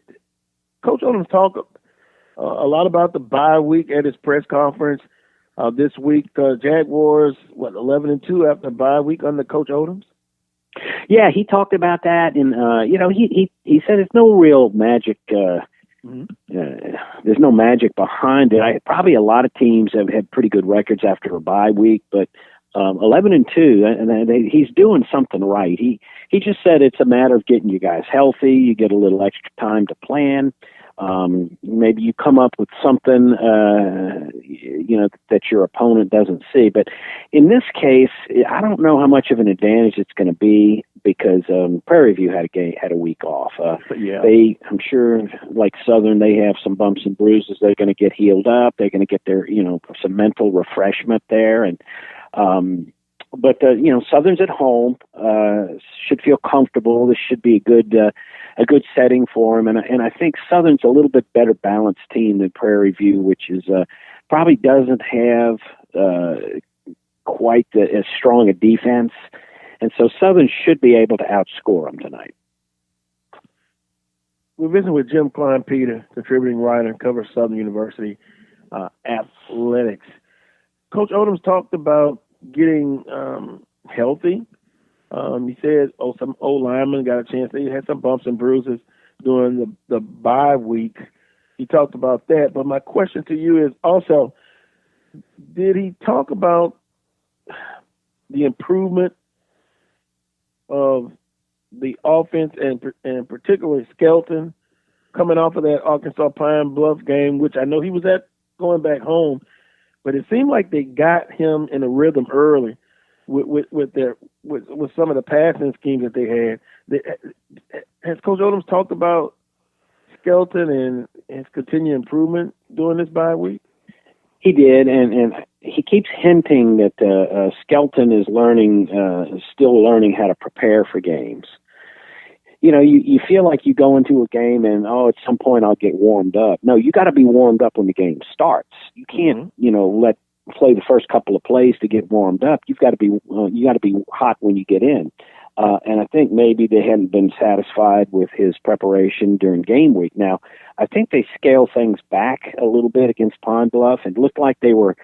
Coach Odom talk a lot about the bye week at his press conference this week? Jaguars, 11-2 after bye week under Coach Odom's? Yeah, he talked about that, and he said it's no real magic. There's no magic behind it. Probably a lot of teams have had pretty good records after a bye week, but 11-2, and he's doing something right. He just said it's a matter of getting you guys healthy. You get a little extra time to plan. Maybe you come up with something, that your opponent doesn't see. But in this case, I don't know how much of an advantage it's going to be because Prairie View had a week off. I'm sure, like Southern, they have some bumps and bruises. They're going to get healed up. They're going to get their, some mental refreshment there. And but Southern's at home. Should feel comfortable. This should be a good setting for him, and I think Southern's a little bit better balanced team than Prairie View, which is probably doesn't have quite as strong a defense, and so Southern should be able to outscore them tonight. We're visiting with Jim Kleinpeter, contributing writer, covers Southern University athletics. Coach Odom's talked about getting healthy. He said, some old linemen got a chance. They had some bumps and bruises during the bye week. He talked about that. But my question to you is also, did he talk about the improvement of the offense and particularly Skelton coming off of that Arkansas Pine Bluff game, which I know he was at going back home, but it seemed like they got him in a rhythm early. with some of the passing schemes that they had. Has Coach Odoms talked about Skelton and his continued improvement during this bye week? He did, and he keeps hinting that Skelton is still learning how to prepare for games. You know, you feel like you go into a game and, at some point I'll get warmed up. No, you got to be warmed up when the game starts. You can't, play the first couple of plays to get warmed up. You got to be hot when you get in. And I think maybe they hadn't been satisfied with his preparation during game week. Now, I think they scaled things back a little bit against Pine Bluff. It looked like they were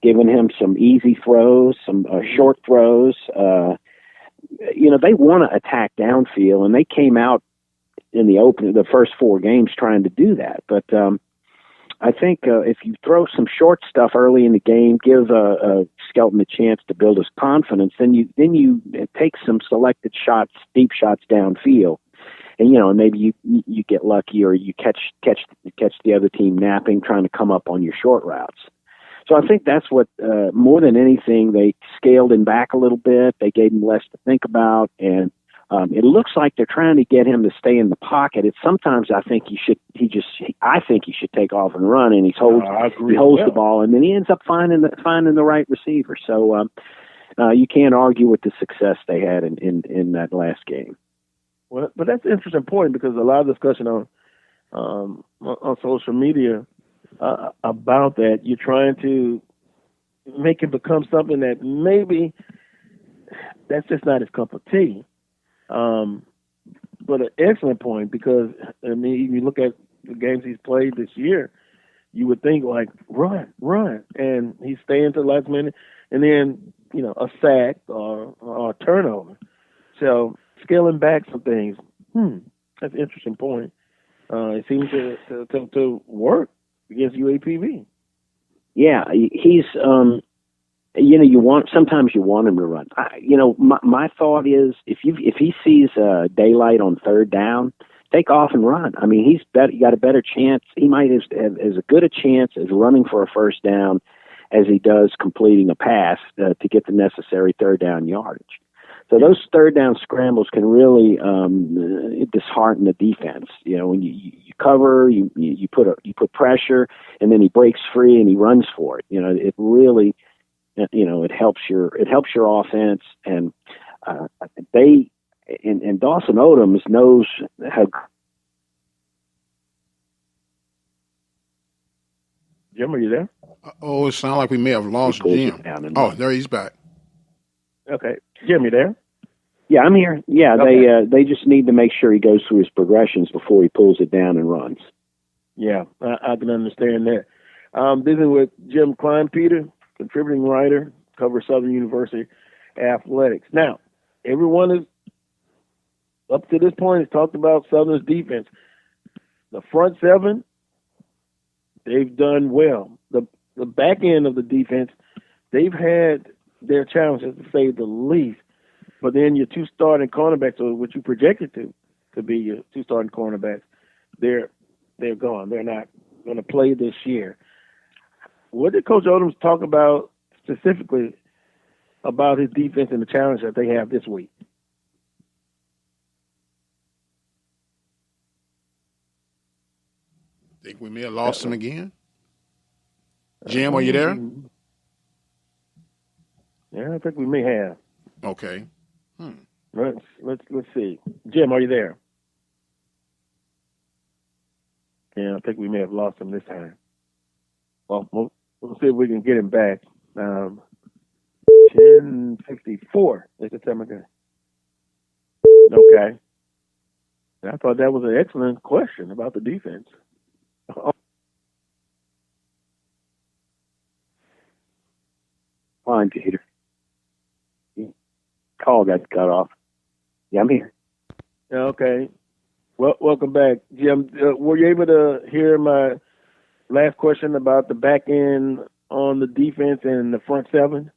giving him some easy throws, some short throws. They want to attack downfield, and they came out in the first 4 games trying to do that. But I think if you throw some short stuff early in the game, give Skelton a chance to build his confidence, then you take some selected shots, deep shots downfield, and maybe you get lucky or you catch the other team napping, trying to come up on your short routes. So I think that's what, more than anything, they scaled him back a little bit. They gave him less to think about, and it looks like they're trying to get him to stay in the pocket. Sometimes I think he should take off and run, and he holds the ball, and then he ends up finding the right receiver. So you can't argue with the success they had in that last game. Well, but that's an interesting point, because a lot of discussion on social media about that. You're trying to make it become something that maybe that's just not his cup of tea. But an excellent point, because, I mean, if you look at the games he's played this year, you would think, like, run, and he's staying to the last minute, and then, a sack or a turnover. So scaling back some things, that's an interesting point. It seems to work against UAPB. Yeah, he's sometimes you want him to run. My thought is if he sees daylight on third down, take off and run. I mean, he's got a better chance. He might have as good a chance as running for a first down as he does completing a pass to get the necessary third down yardage. So those third down scrambles can really dishearten the defense. When you cover, you put pressure, and then he breaks free and he runs for it. It really, it helps your offense. And and Dawson Odoms knows how. Jim, are you there? It sounds like we may have lost Jim. There he's back. Okay. Jim, you there? Yeah, I'm here. Yeah, okay. They just need to make sure he goes through his progressions before he pulls it down and runs. Yeah, I can understand that. Visiting with Jim Kleinpeter, contributing writer, covers Southern University athletics. Now, everyone is up to this point has talked about Southern's defense. The front seven, they've done well. The back end of the defense, they've had their challenges, to say the least. But then your 2 starting cornerbacks, or what you projected to be your 2 starting cornerbacks, they're gone. They're not going to play this year. What did Coach Odoms talk about specifically about his defense and the challenge that they have this week? Think we may have lost him again. Jim, are you there? Yeah, I think we may have. Okay. Let's see. Jim, are you there? Yeah, I think we may have lost him this time. Well, we'll see if we can get him back. 10:54 is the time again. Okay. I thought that was an excellent question about the defense. Fine, Peter. Call got cut off. Yeah, I'm here. Okay. Well, welcome back, Jim. Were you able to hear my last question about the back end on the defense and the front seven?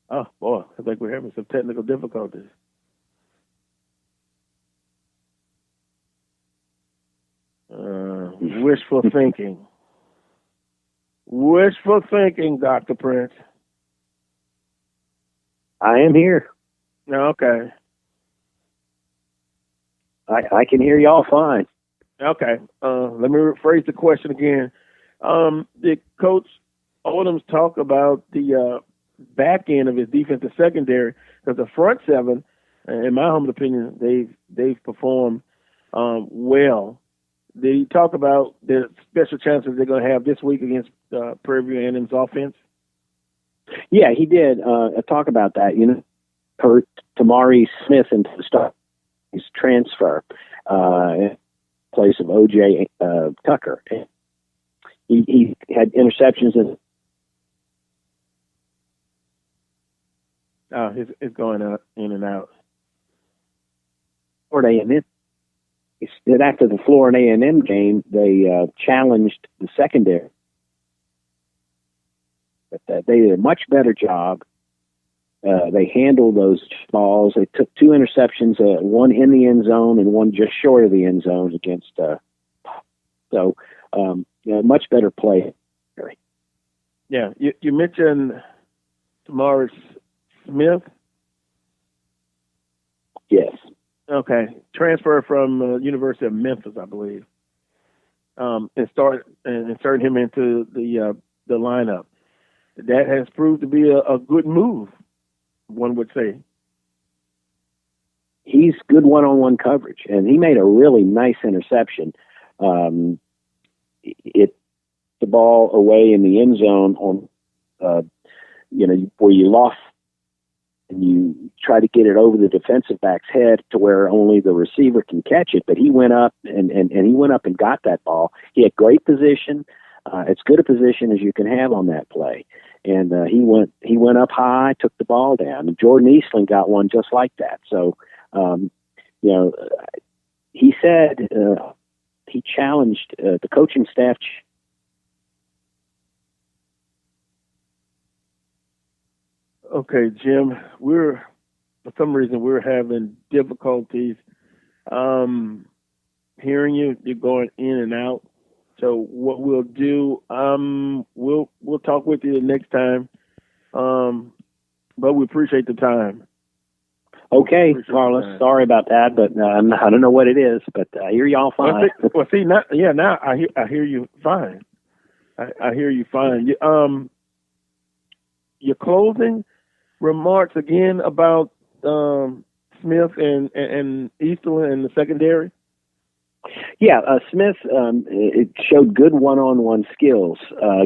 Oh, boy, I think we're having some technical difficulties. Wishful thinking. Wishful thinking, Dr. Prince. I am here. Okay. I can hear y'all fine. Okay. Let me rephrase the question again. Did Coach Odoms talk about the back end of his defensive secondary? Because the front seven, in my humble opinion, they've performed well. Did he talk about the special chances they're going to have this week against Prairie View A&M's offense? Yeah, he did talk about that. You know, per Tamari Smith into the start his transfer in place of O.J. Tucker. He had interceptions and it's going out in and out. Florida A&M. He said after the Florida A&M game, they challenged the secondary, but they did a much better job. They handled those balls. They took 2 interceptions, one in the end zone and one just short of the end zone against. Much better play. Yeah, you mentioned Tamaris Smith. Yes. Okay, transfer from University of Memphis, I believe, and insert him into the lineup. That has proved to be a good move, one would say. He's good one-on-one coverage, and he made a really nice interception. The ball away in the end zone on, where you lost, and you try to get it over the defensive back's head to where only the receiver can catch it. But he went up and he went up and got that ball. He had great position, as good a position as you can have on that play. And he went up high, took the ball down. And Jordan Eastland got one just like that. So, he said he challenged the coaching staff. Okay, Jim, for some reason we're having difficulties hearing you. You're going in and out. So what we'll do, we'll talk with you the next time. But we appreciate the time. Okay, Carlos. Sorry about that, but I don't know what it is, but I hear y'all fine. Now I hear you fine. I hear you fine. Your closing remarks again about Smith and Eastland in the secondary. Yeah, Smith it showed good one-on-one skills,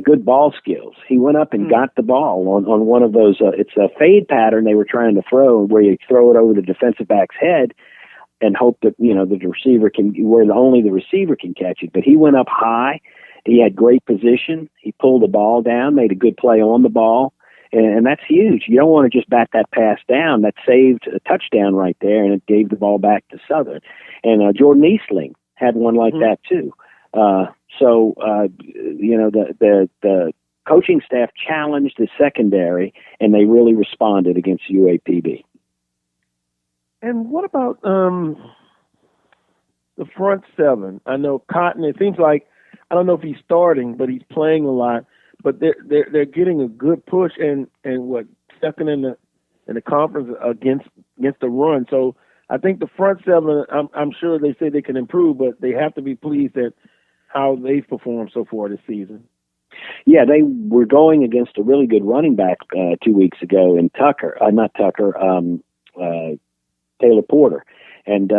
good ball skills. He went up and got the ball on one of those. It's a fade pattern they were trying to throw, where you throw it over the defensive back's head and hope that the receiver only the receiver can catch it. But he went up high. He had great position. He pulled the ball down, made a good play on the ball. And that's huge. You don't want to just bat that pass down. That saved a touchdown right there, and it gave the ball back to Southern. And Jordan Eastling had one like that too. The coaching staff challenged the secondary, and they really responded against UAPB. And what about the front seven? I know Cotton. It seems like, I don't know if he's starting, but he's playing a lot. But they're getting a good push and second in the conference against the run. So I think the front seven, I'm sure they say they can improve, but they have to be pleased at how they've performed so far this season. Yeah, they were going against a really good running back 2 weeks ago in Taylor Porter. And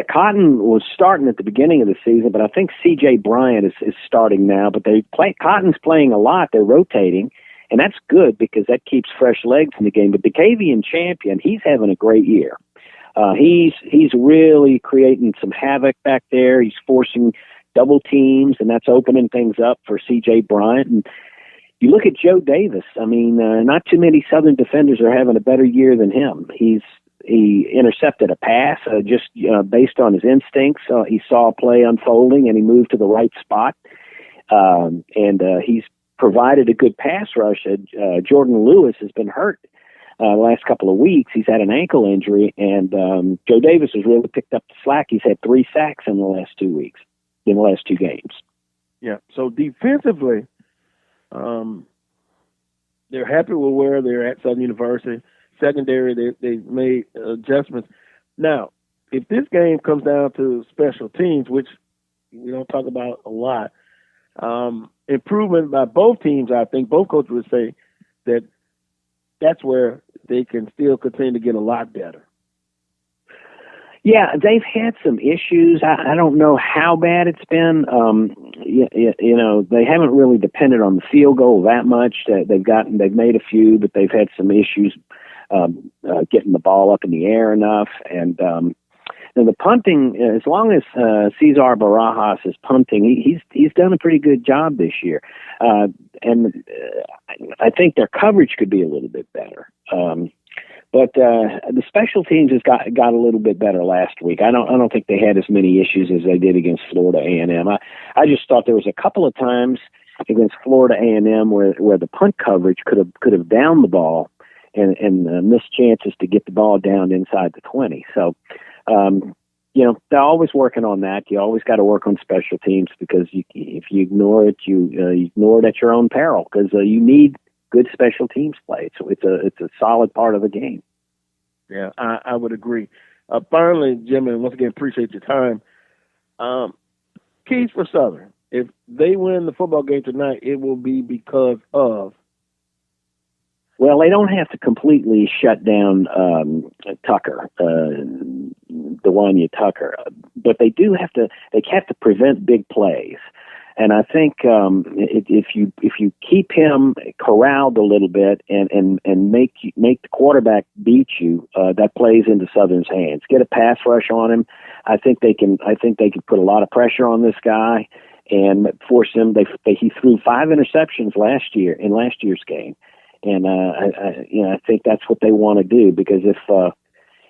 Cotton was starting at the beginning of the season, but I think C.J. Bryant is starting now. But Cotton's playing a lot. They're rotating, and that's good because that keeps fresh legs in the game. But DeCavian Champion, he's having a great year. He's really creating some havoc back there. He's forcing double teams, and that's opening things up for C.J. Bryant. And you look at Joe Davis. I mean, not too many Southern defenders are having a better year than him. He intercepted a pass just based on his instincts. He saw a play unfolding, and he moved to the right spot. He's provided a good pass rush. Jordan Lewis has been hurt the last couple of weeks. He's had an ankle injury, and Joe Davis has really picked up the slack. He's had 3 sacks in the last 2 weeks, in the last 2 games. Yeah, so defensively, They're happy with where they're at Southern University. Secondary, they've made adjustments. Now, if this game comes down to special teams, which we don't talk about a lot, improvement by both teams, I think both coaches would say that that's where they can still continue to get a lot better. Yeah, they've had some issues. I don't know how bad it's been. You know, they haven't really depended on the field goal that much. They've made a few, but they've had some issues getting the ball up in the air enough. And the punting, as long as Cesar Barajas is punting, he's done a pretty good job this year. And I think their coverage could be a little bit better. But the special teams has got a little bit better last week. I don't think they had as many issues as they did against Florida A&M. I just thought there was a couple of times against Florida A&M where the punt coverage could have downed the ball and missed chances to get the ball down inside the 20. So, you know, they're always working on that. You always got to work on special teams because if you ignore it, you ignore it at your own peril because you need good special teams play. So it's a solid part of the game. Yeah, I would agree. Finally, Jim, and once again, appreciate your time. Keys for Southern. If they win the football game tonight, it will be because of. Well, they don't have to completely shut down Tucker, DeWanya Tucker, but they do have to. They have to prevent big plays. And I think if you keep him corralled a little bit and make the quarterback beat you, that plays into Southern's hands. Get a pass rush on him. I think they can put a lot of pressure on this guy and force him. He threw 5 interceptions last year's game, and I think that's what they want to do because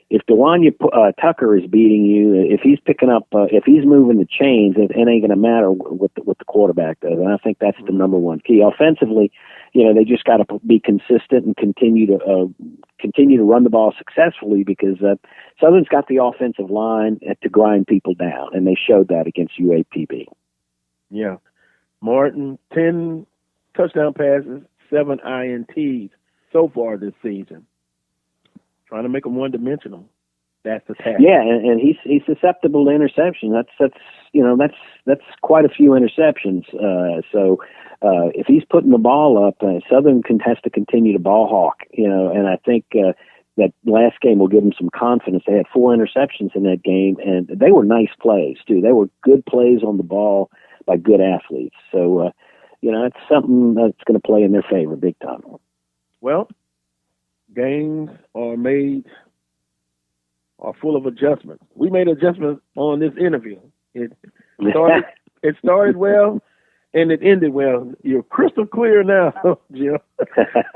if DeWanya Tucker is beating you, if he's picking up, if he's moving the chains, it ain't going to matter what the quarterback does. And I think that's the number one key. Offensively, you know, they just got to be consistent and continue to run the ball successfully because Southern's got the offensive line to grind people down, and they showed that against UAPB. Yeah, Martin, 10 touchdown passes, 7 INTs so far this season. Trying to make him one-dimensional. That's the task. Yeah, and he's susceptible to interception. That's quite a few interceptions. So if he's putting the ball up, Southern has to continue to ball hawk. You know, and I think that last game will give them some confidence. They had 4 interceptions in that game, and they were nice plays too. They were good plays on the ball by good athletes. So it's something that's going to play in their favor big time. Well. Games are full of adjustments. We made adjustments on this interview. It started well, and it ended well. You're crystal clear now, Jim.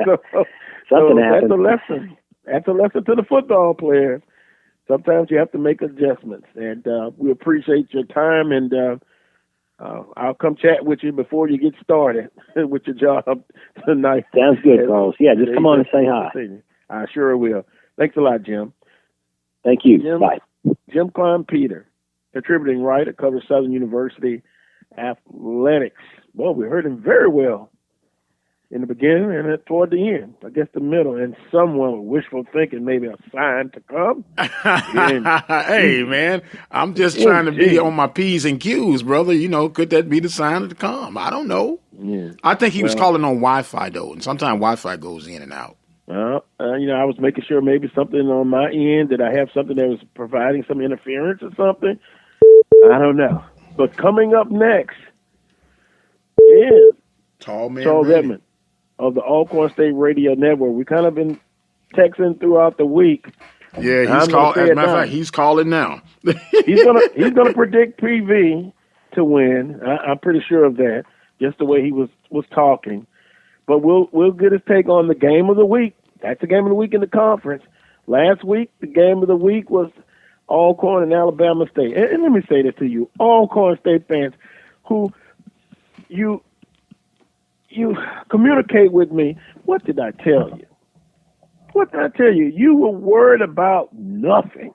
So that's a lesson. That's a lesson to the football players. Sometimes you have to make adjustments, and we appreciate your time. And I'll come chat with you before you get started with your job tonight. Sounds good, Carlos. Yeah, just come on and say hi. I sure will. Thanks a lot, Jim. Thank you. Bye. Jim Kleinpeter, contributing writer, covers Southern University athletics. Well, we heard him very well in the beginning and toward the end. I guess the middle, and someone wishful thinking, maybe a sign to come. Hey, man, I'm just trying to be on my P's and Q's, brother. You know, could that be the sign to come? I don't know. Yeah. I think he was calling on Wi-Fi, though, and sometimes Wi-Fi goes in and out. I was making sure maybe something on my end, that I have something that was providing some interference or something. I don't know. But coming up next is Charles Edmond of the Alcorn State Radio Network. We kind of been texting throughout the week. Yeah, he's calling. As a matter of fact, he's calling now. he's gonna predict PV to win. I'm pretty sure of that, just the way he was talking. But we'll get his take on the game of the week. That's the game of the week in the conference. Last week, the game of the week was Alcorn and Alabama State. And let me say this to you, Alcorn State fans, who you communicate with me. What did I tell you? What did I tell you? You were worried about nothing.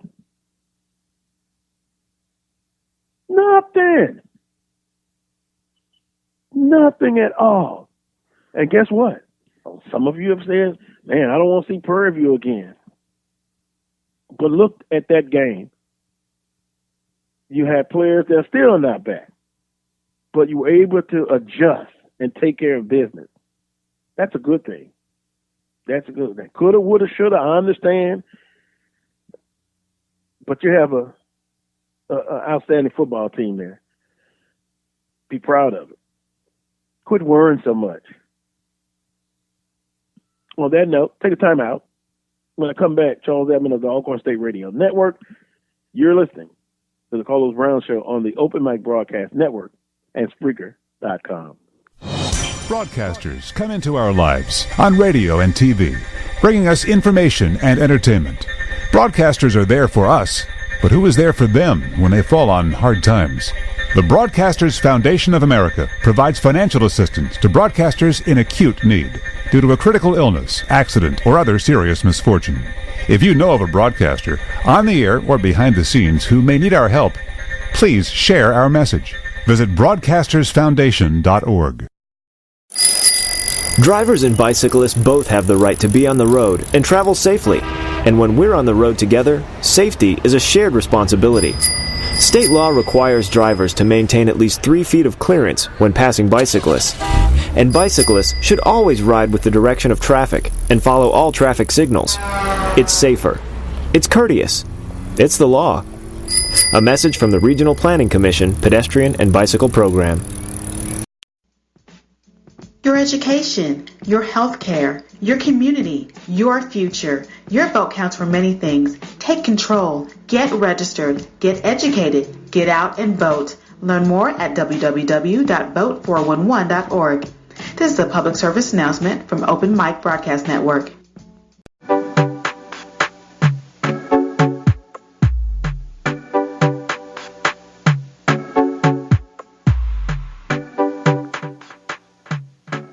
Nothing at all. And guess what? Some of you have said, man, I don't want to see Prairie View again. But look at that game. You had players that are still not back, but you were able to adjust and take care of business. That's a good thing. That's a good thing. Coulda, woulda, shoulda, I understand. But you have a outstanding football team there. Be proud of it. Quit worrying so much. On that note, take a time out. When I come back, Charles Edmond of the Alcorn State Radio Network, you're listening to the Carlos Brown Show on the Open Mic Broadcast Network and Spreaker.com. Broadcasters come into our lives on radio and TV, bringing us information and entertainment. Broadcasters are there for us, but who is there for them when they fall on hard times? The Broadcasters Foundation of America provides financial assistance to broadcasters in acute need due to a critical illness, accident, or other serious misfortune. If you know of a broadcaster, on the air or behind the scenes, who may need our help, please share our message. Visit broadcastersfoundation.org. Drivers and bicyclists both have the right to be on the road and travel safely. And when we're on the road together, safety is a shared responsibility. State law requires drivers to maintain at least 3 feet of clearance when passing bicyclists. And bicyclists should always ride with the direction of traffic and follow all traffic signals. It's safer. It's courteous. It's the law. A message from the Regional Planning Commission Pedestrian and Bicycle Program. Your education, your health care, your community, your future. Your vote counts for many things. Take control. Get registered. Get educated. Get out and vote. Learn more at www.vote411.org. This is a public service announcement from Open Mic Broadcast Network.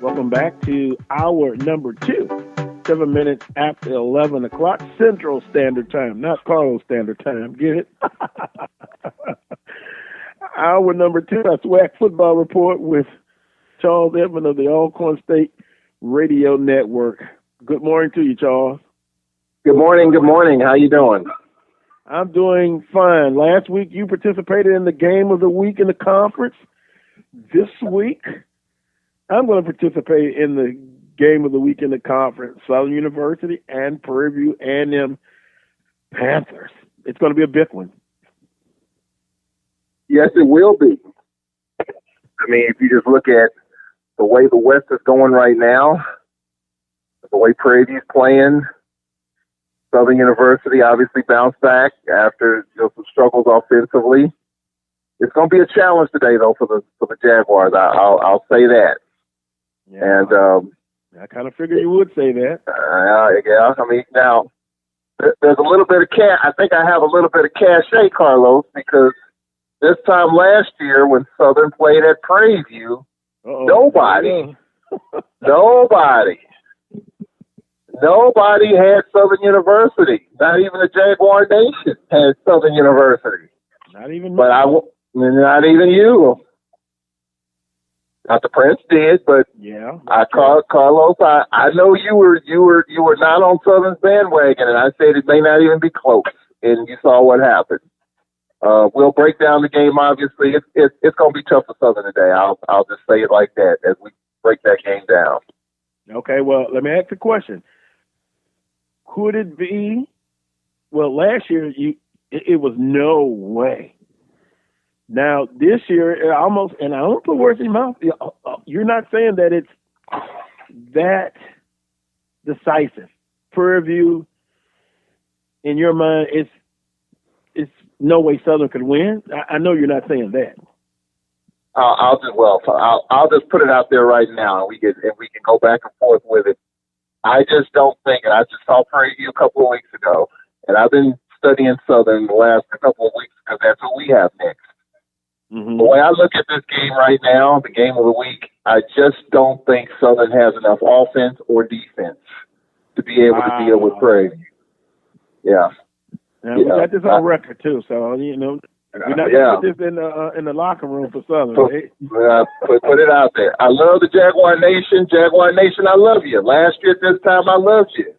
Welcome back to hour number 2, 7 minutes after 11 o'clock Central Standard Time, not Carlos Standard Time. Get it? Hour number 2, a SWAC football report with Charles Edmond of the Alcorn State Radio Network. Good morning to you, Charles. Good morning. Good morning. How you doing? I'm doing fine. Last week you participated in the game of the week in the conference. This week I'm going to participate in the game of the week in the conference, Southern University and Prairie View and them Panthers. It's going to be a big one. Yes, it will be. I mean, if you just look at the way the West is going right now, the way Prairie View's playing, Southern University obviously bounced back after some struggles offensively. It's going to be a challenge today, though, for the Jaguars. I'll say that. Yeah, and I kind of figured you would say that. Yeah. I mean, now there's a little bit of I think I have a little bit of cachet, Carlos, because this time last year when Southern played at Prairie View, nobody had Southern University. Not even the Jaguar Nation had Southern University. Not even me. But not even you. Not the Prince did, but yeah. Carlos, I know you were not on Southern's bandwagon, and I said it may not even be close, and you saw what happened. We'll break down the game. Obviously, it's going to be tough for Southern today. I'll just say it like that as we break that game down. Okay, well, let me ask the question: could it be? Well, last year it was no way. Now this year, it almost, and I don't put words in your mouth. You're not saying that it's that decisive. Prairie View, in your mind, it's no way Southern could win. I know you're not saying that. I'll just put it out there right now, and we can go back and forth with it. I just don't think, and I just saw Prairie View a couple of weeks ago, and I've been studying Southern the last couple of weeks because that's what we have next. Mm-hmm. The way I look at this game right now, the game of the week, I just don't think Southern has enough offense or defense to be able to deal with Prairie View. Yeah. We got this on record too, so We're not gonna put this in the locker room for Southern. Put it out there. I love the Jaguar Nation. Jaguar Nation, I love you. Last year at this time, I loved you.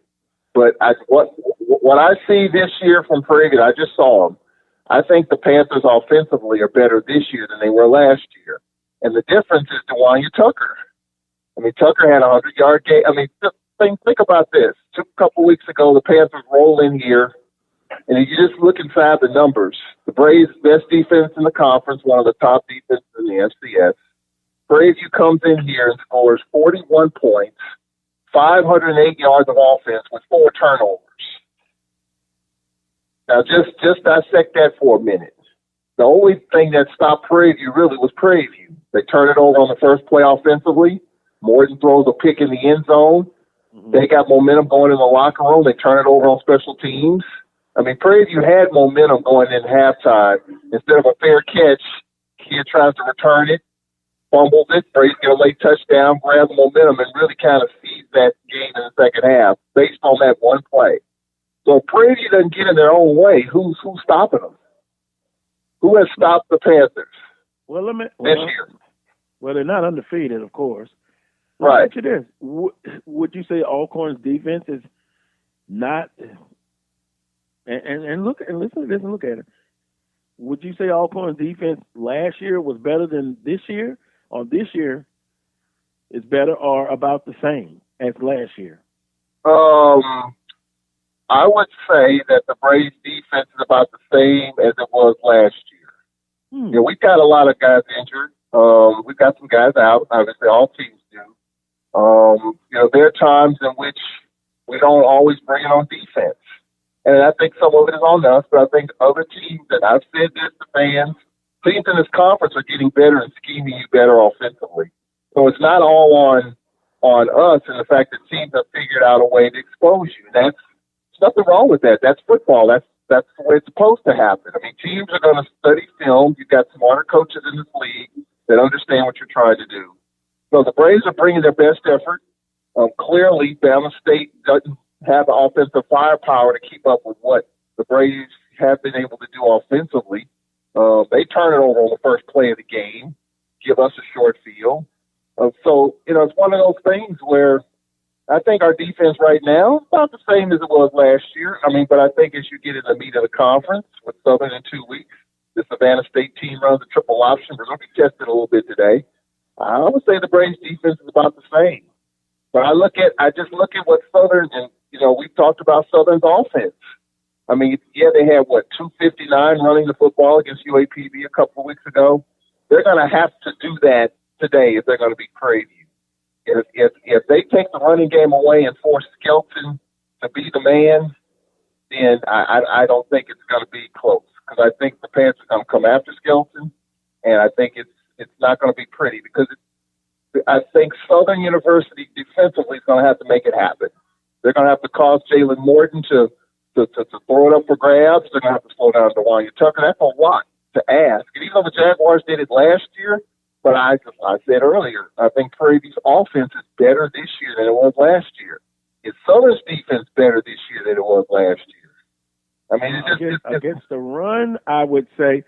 But what I see this year from Prairie View, I just saw them. I think the Panthers offensively are better this year than they were last year. And the difference is DeWanya Tucker. I mean, Tucker had a 100-yard game. I mean, think about this. A couple weeks ago, the Panthers roll in here, and if you just look inside the numbers, the Braves' best defense in the conference, one of the top defenses in the FCS. Prairie View comes in here and scores 41 points, 508 yards of offense with 4 turnovers. Now, just dissect that for a minute. The only thing that stopped Prairie View really was Prairie View. They turned it over on the first play offensively. Morton throws a pick in the end zone. They got momentum going in the locker room. They turn it over on special teams. I mean, Prairie View had momentum going in halftime. Instead of a fair catch, kid tries to return it, fumbles it, Braves get a late touchdown, grab the momentum, and really kind of seize that game in the second half based on that one play. So if Prairie View doesn't get in their own way, who's stopping them? Who has stopped the Panthers this year? Well, they're not undefeated, of course. Right. But it is. Would you say Alcorn's defense is not? And look and listen to this and look at it. Would you say Alcorn's defense last year was better than this year, or this year is better or about the same as last year? I would say that the Braves defense is about the same as it was last year. You know, we've got a lot of guys injured. We've got some guys out. Obviously, all teams do. You know, there are times in which we don't always bring it on defense. And I think some of it is on us, but I think other teams, and I've said this to fans, teams in this conference are getting better and scheming you better offensively. So it's not all on us and the fact that teams have figured out a way to expose you. There's nothing wrong with that. That's football. That's the way it's supposed to happen. I mean, teams are going to study film. You've got smarter coaches in this league that understand what you're trying to do. So the Braves are bringing their best effort. Clearly, Bama State doesn't have the offensive firepower to keep up with what the Braves have been able to do offensively. They turn it over on the first play of the game, give us a short field. So, you know, it's one of those things where I think our defense right now is about the same as it was last year. I mean, but I think as you get in the meat of the conference with Southern in 2 weeks, the Savannah State team runs a triple option. We're going to be tested a little bit today. I would say the Braves defense is about the same. But I just look at what Southern, and, you know, we've talked about Southern's offense. I mean, yeah, they had, 259 running the football against UAPB a couple of weeks ago. They're going to have to do that today if they're going to beat Prairie View. If they take the running game away and force Skelton to be the man, then I don't think it's going to be close. Because I think the Panthers are going to come after Skelton, and I think it's not going to be pretty because I think Southern University defensively is going to have to make it happen. They're going to have to cause Jalen Morton to throw it up for grabs. They're going to have to slow down DeWanya Tucker. That's a lot to ask. And even though the Jaguars did it last year, but I said earlier, I think Prairie View's offense is better this year than it was last year. Is Southern's defense better this year than it was last year? I mean, against the run, I would say,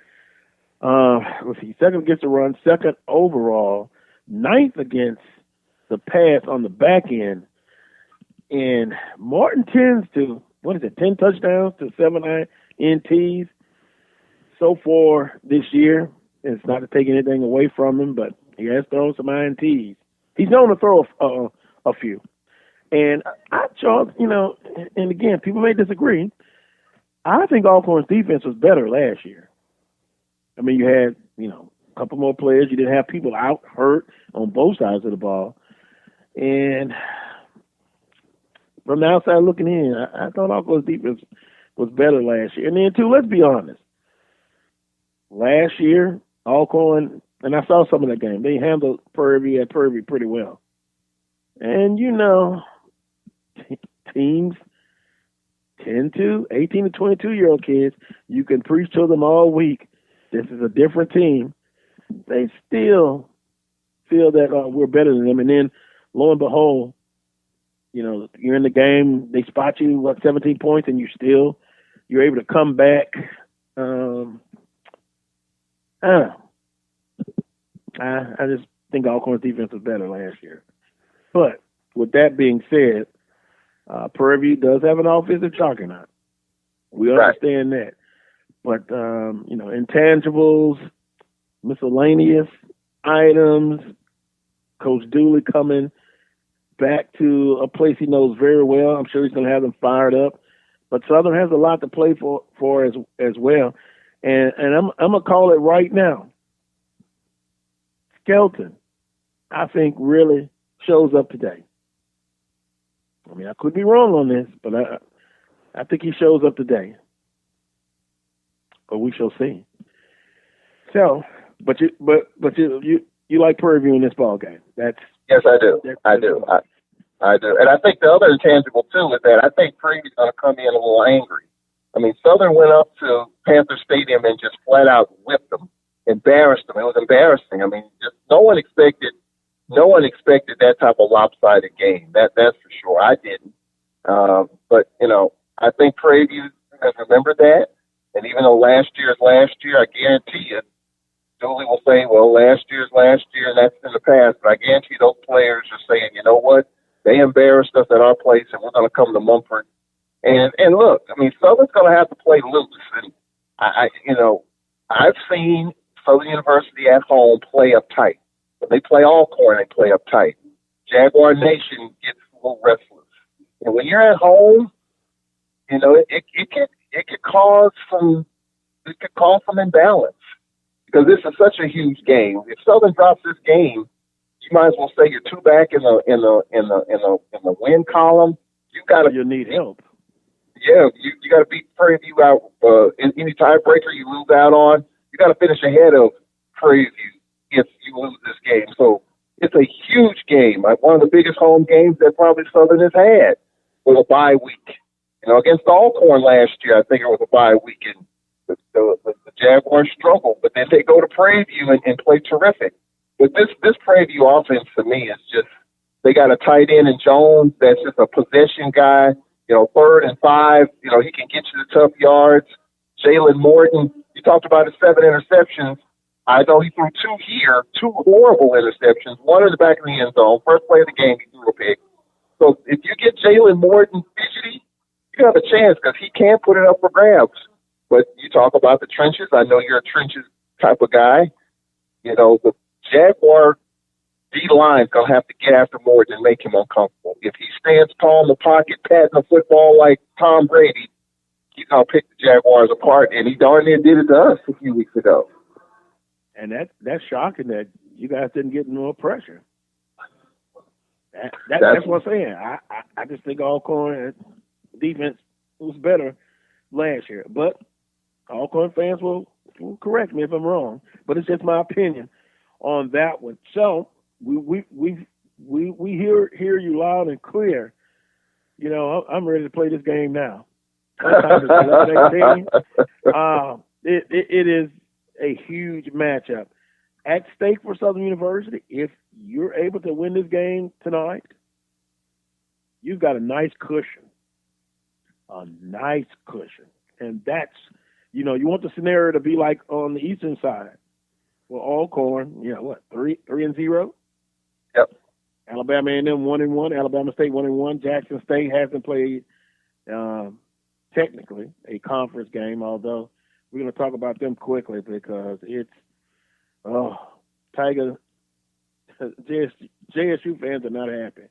let's see, second against the run, second overall, ninth against the pass on the back end. And Martin tends to, 10 touchdowns to 7 INTs so far this year. It's not to take anything away from him, but he has thrown some INTs. He's known to throw a few. And I chalk, you know, and again, people may disagree. I think Alcorn's defense was better last year. I mean, you had, you know, a couple more players. You didn't have people out hurt on both sides of the ball. And from the outside looking in, I thought Alcorn's defense was better last year. And then, too, let's be honest. Last year, Alcorn, and I saw some of that game, they handled Prairie View pretty well. And, you know, teams tend to, 18 to 22-year-old kids, you can preach to them all week, this is a different team. They still feel that we're better than them. And then, lo and behold, you know, you're in the game, they spot you, 17 points, and you're able to come back. I don't know. I just think Alcorn's defense was better last year. But with that being said, Prairie View does have an offensive juggernaut. We understand that. But, intangibles, miscellaneous items, Coach Dooley coming back to a place he knows very well. I'm sure he's going to have them fired up. But Southern has a lot to play for as well. And I'm going to call it right now. Skelton, I think, really shows up today. I mean, I could be wrong on this, but I think he shows up today. But we shall see. So, but you like Prairie View in this ball game? Yes, I do. I do. And I think the other intangible too is that I think Prairie View's going to come in a little angry. I mean, Southern went up to Panther Stadium and just flat out whipped them, embarrassed them. It was embarrassing. I mean, just no one expected that type of lopsided game. That's for sure. I didn't. But I think Prairie View has remembered that. And even though last year is last year, I guarantee you, Dooley will say, well, last year is last year, and that's in the past. But I guarantee those players are saying, you know what? They embarrassed us at our place, and we're going to come to Mumford. And look, I mean, Southern's going to have to play loose. And I've seen Southern University at home play uptight. When they play Alcorn, they play uptight. Jaguar Nation gets a little restless. And when you're at home, it could cause some imbalance because this is such a huge game. If Southern drops this game, you might as well say you're two back in the win column. You need help. Yeah, you got to beat Prairie View out. Any tiebreaker you lose out on, you got to finish ahead of Prairie View if you lose this game. So it's a huge game, one of the biggest home games that probably Southern has had with a bye week. Against Alcorn last year, I think it was a bye week, and the Jaguars struggled, but then they go to Prairie View and play terrific. But this Prairie View offense to me is just, they got a tight end in Jones that's just a possession guy. 3rd and 5, he can get you the tough yards. Jalen Morton, you talked about his 7 interceptions. I know he threw 2 horrible interceptions, one in the back of the end zone. First play of the game, he threw a pick. So if you get Jalen Morton fidgety, you have a chance because he can put it up for grabs. But you talk about the trenches. I know you're a trenches type of guy. The Jaguar D-line's going to have to get after Morton and make him uncomfortable. If he stands tall in the pocket, patting the football like Tom Brady, he's going to pick the Jaguars apart, and he darn near did it to us a few weeks ago. And that's shocking that you guys didn't get more pressure. That's what I'm saying. I just think Alcorn defense was better last year. But Alcorn fans will correct me if I'm wrong. But it's just my opinion on that one. So we hear you loud and clear. I'm ready to play this game now. Sometimes it's 11-18. It is a huge matchup at stake for Southern University. If you're able to win this game tonight, you've got a nice cushion. And that's, you want the scenario to be like on the eastern side. Well, Alcorn, 3-0? Yep. Alabama A&M 1-1. Alabama State 1-1. Jackson State hasn't played technically a conference game, although we're going to talk about them quickly because it's Tiger JSU fans are not happy.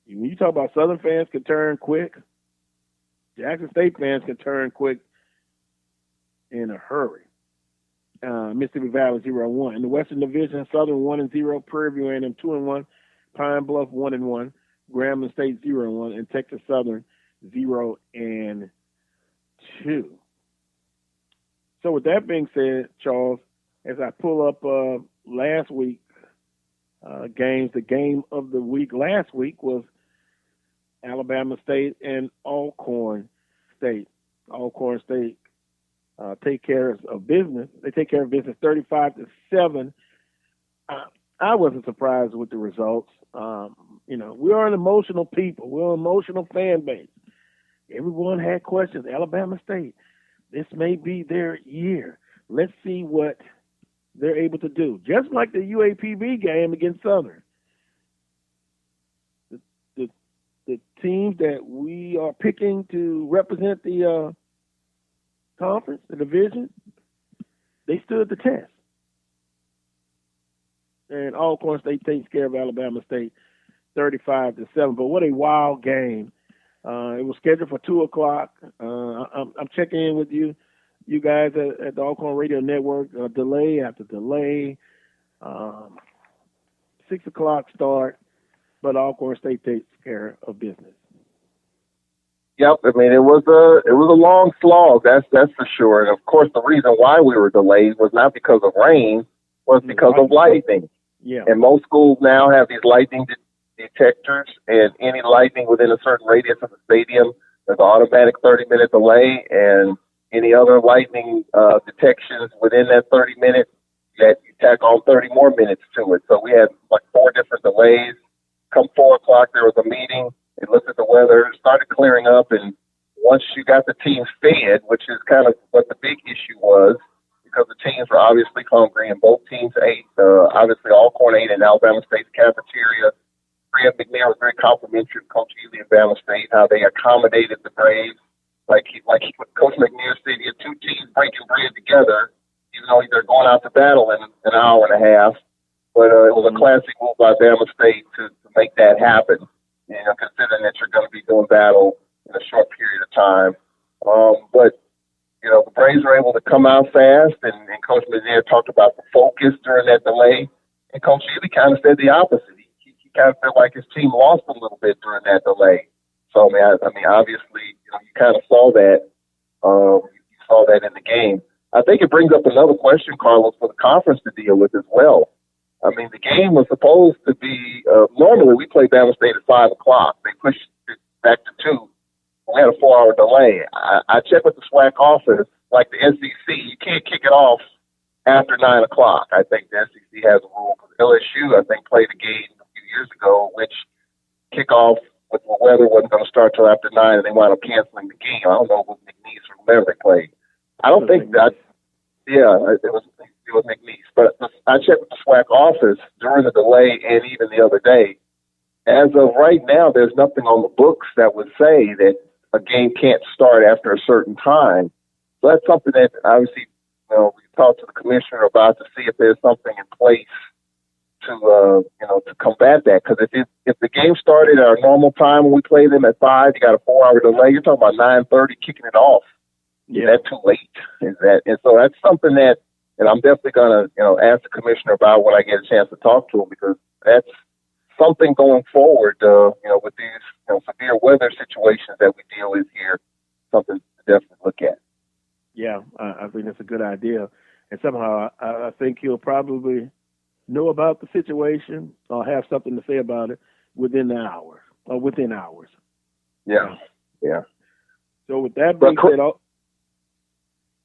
When you talk about Southern fans can turn quick, Jackson State fans can turn quick in a hurry. Mississippi Valley 0-1. In the Western Division, Southern 1-0, Prairie View A&M 2-1, Pine Bluff 1-1, Grambling State 0-1, and Texas Southern 0-2. So with that being said, Charles, as I pull up last week games, the game of the week last week was Alabama State and Alcorn State. Alcorn State take care of business. They take care of business 35-7. I wasn't surprised with the results. We're an emotional people. We're an emotional fan base. Everyone had questions. Alabama State, this may be their year. Let's see what they're able to do. Just like the UAPB game against Southern. The teams that we are picking to represent the conference, the division, they stood the test. And Alcorn State takes care of Alabama State 35-7. But what a wild game. It was scheduled for 2 o'clock. I'm checking in with you guys at the Alcorn Radio Network. Delay after delay. 6 o'clock start, but Alcorn State takes care of business. Yep, I mean it was a long slog, that's for sure. And of course, the reason why we were delayed was not because of rain, was because of lightning. Yeah. And most schools now have these lightning detectors, and any lightning within a certain radius of the stadium, there's an automatic 30-minute delay, and any other lightning detections within that 30 minutes, you tack on 30 more minutes to it. So we had like 4 different delays. Come 4 o'clock, there was a meeting. It looked at the weather, started clearing up, and once you got the teams fed, which is kind of what the big issue was, because the teams were obviously hungry, and both teams ate. Obviously, Alcorn ate in Alabama State's cafeteria. Fred McNair was very complimentary of Coach Ely and Alabama State, how they accommodated the Braves. Coach McNair said, you had 2 teams breaking bread together, even though they're going out to battle in an hour and a half. But it was a classic move by Alabama State to make that happen. Considering that you're going to be doing battle in a short period of time. But the Braves were able to come out fast, and Coach McNair talked about the focus during that delay. And Coach Ely kind of said the opposite. He kind of felt like his team lost a little bit during that delay. So, I mean, obviously, you kind of saw that. You saw that in the game. I think it brings up another question, Carlos, for the conference to deal with as well. I mean, the game was supposed to be, normally we play Bama State at 5 o'clock. They pushed it back to 2. We had a 4-hour delay. I checked with the SWAC office, like the SEC, you can't kick it off after 9 o'clock. I think the SEC has a rule. LSU, I think, played a game a few years ago, which kickoff with the weather wasn't going to start till after 9, and they wound up canceling the game. I don't know if it was McNeese or whoever they played. I don't think that, it was McNeese. But I checked with the SWAC office during the delay and even the other day. As of right now, there's nothing on the books that would say that a game can't start after a certain time. So that's something that obviously, we talked to the commissioner about to see if there's something in place to combat that. Because if the game started at our normal time when we play them at 5, you got a 4-hour delay. You're talking about 9:30 kicking it off. Yeah. Is that too late? And so that's something that, and I'm definitely going to, ask the commissioner about when I get a chance to talk to him, because that's something going forward, with these, severe weather situations that we deal with here, something to definitely look at. Yeah, I think that's a good idea. And somehow I think he'll probably know about the situation or have something to say about it within hours. Yeah. So with that being said,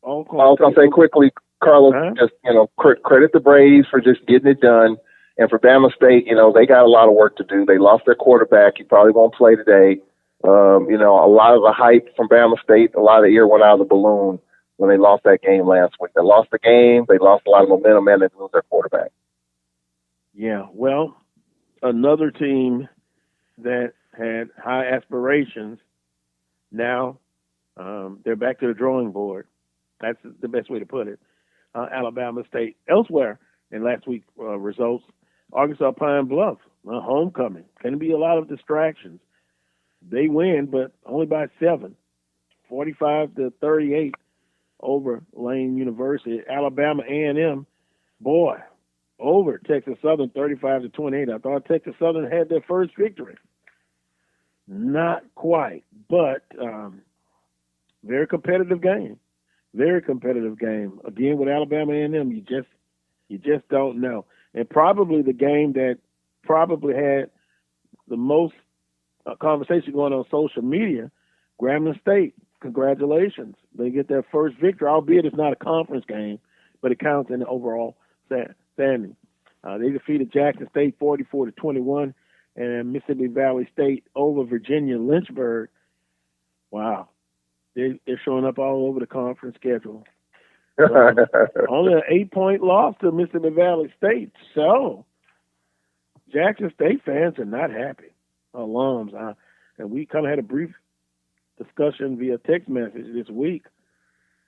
I was going to say quickly, Carlos, just, credit the Braves for just getting it done. And for Bama State, they got a lot of work to do. They lost their quarterback. He probably won't play today. A lot of the hype from Bama State, a lot of the air went out of the balloon when they lost that game last week. They lost the game. They lost a lot of momentum, and they lose their quarterback. Yeah, well, another team that had high aspirations, now they're back to the drawing board. That's the best way to put it. Alabama State. Elsewhere in last week's results, Arkansas Pine Bluff, homecoming. Can be a lot of distractions. They win, but only by 7, 45-38 over Lane University. Alabama A&M, over Texas Southern, 35-28. I thought Texas Southern had their first victory. Not quite, but very competitive game. Very competitive game. Again, with Alabama A&M, you just don't know. And probably the game that probably had the most conversation going on social media, Grambling State. Congratulations. They get their first victory, albeit it's not a conference game, but it counts in the overall standing. They defeated Jackson State 44-21, and Mississippi Valley State over Virginia Lynchburg. Wow. They're showing up all over the conference schedule. Only an 8-point loss to Mississippi Valley State. So Jackson State fans are not happy. Alums. And we kind of had a brief discussion via text message this week.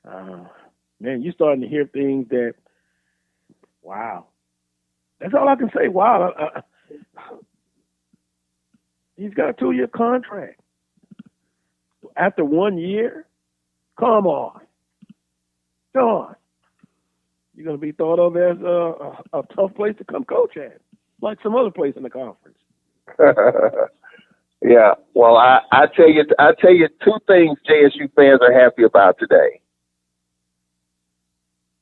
Man, you're starting to hear things that, wow. That's all I can say. Wow. He's got a 2-year contract. After 1 year? Come on. You're going to be thought of as a tough place to come coach at, like some other place in the conference. Yeah. Well, I tell you 2 things JSU fans are happy about today.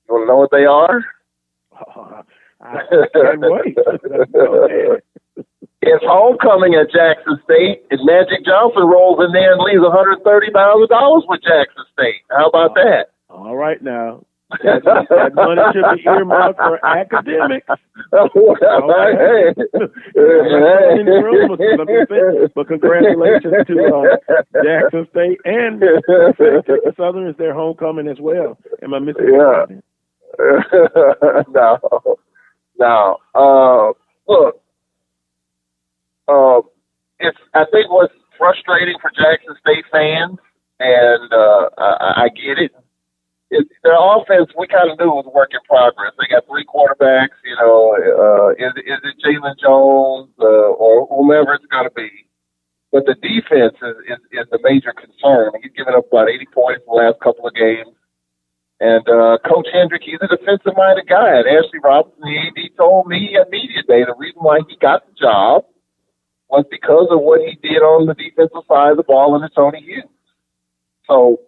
You want to know what they are? I can't wait. Go ahead. It's homecoming at Jackson State, and Magic Johnson rolls in there and leaves $130,000 with Jackson State. How about that? All right now. That money should be earmarked for academics. But congratulations to Jackson State and Southern is their homecoming as well. Am I missing anything? No. Look, I think what's frustrating for Jackson State fans, and I get it, is their offense. We kind of knew it was a work in progress. They got 3 quarterbacks. You know, is it Jalen Jones or whomever it's going to be? But the defense is the major concern. He's given up about 80 points the last couple of games. And Coach Hendrick, he's a defensive-minded guy. And Ashley Robinson, the AD, told me at media day the reason why he got the job was because of what he did on the defensive side of the ball under Tony Hughes. So,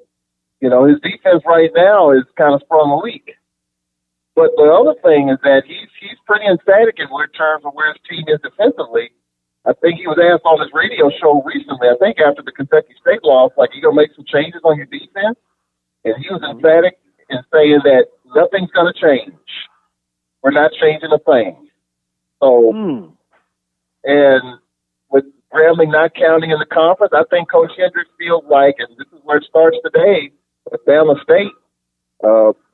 you know, his defense right now is kind of sprung a leak. But the other thing is that he's pretty emphatic in terms of where his team is defensively. I think he was asked on his radio show recently, I think after the Kentucky State loss, like, you going to make some changes on your defense? And he was emphatic in saying that nothing's going to change. We're not changing a thing. So, and with Grambling not counting in the conference, I think Coach Hendricks feels like, and this is where it starts today with Bama State.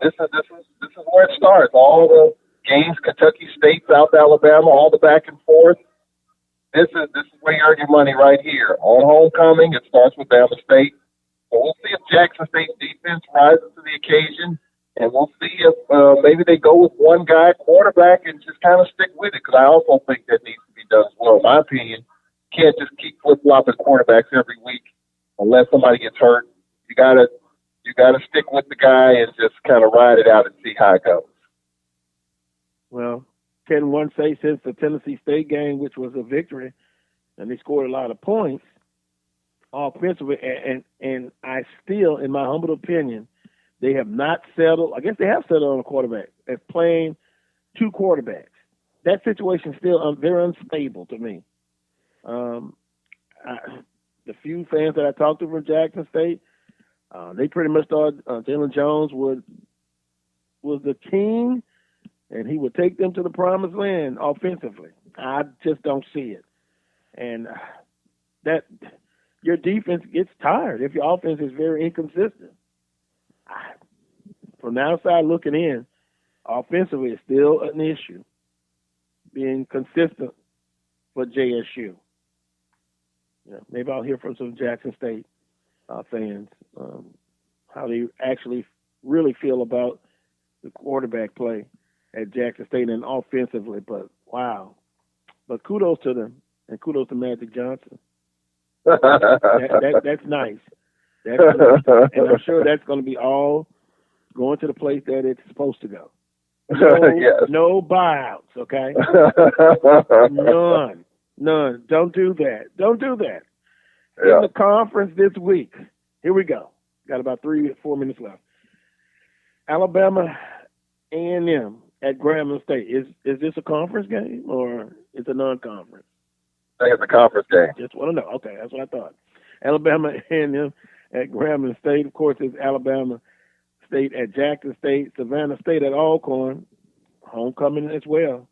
This is where it starts. All the games, Kentucky State, South Alabama, all the back and forth. This is where you earn your money right here. On homecoming, it starts with Bama State. So we'll see if Jackson State's defense rises to the occasion, and we'll see if maybe they go with one guy quarterback and just kind of stick with it, because I also think that needs to be done as well. In my opinion, you can't just keep flip-flopping quarterbacks every week unless somebody gets hurt. You gotta stick with the guy and just kind of ride it out and see how it goes. Well, can one say since the Tennessee State game, which was a victory, and they scored a lot of points offensively, and I still, in my humble opinion, they have not settled. I guess they have settled on a quarterback as playing 2 quarterbacks. That situation is still very unstable to me. The few fans that I talked to from Jackson State, they pretty much thought Jalen Jones was the king, and he would take them to the promised land offensively. I just don't see it. And that your defense gets tired if your offense is very inconsistent. From the outside looking in, offensively it's still an issue, being consistent for JSU. Yeah, maybe I'll hear from some Jackson State fans how they actually really feel about the quarterback play at Jackson State and offensively. But wow! But kudos to them, and kudos to Magic Johnson. That's nice. That's nice. And I'm sure that's going to be all going to the place that it's supposed to go. Yes. No buyouts, okay? None. Don't do that. Yeah. In the conference this week, here we go. Got about 3 or 4 minutes left. Alabama A&M at Grambling State. Is this a conference game or is it a non-conference? I think it's a conference game. Just want to know. Okay, that's what I thought. Alabama A&M at Grambling State. Of course, it's Alabama State at Jackson State, Savannah State at Alcorn, homecoming as well,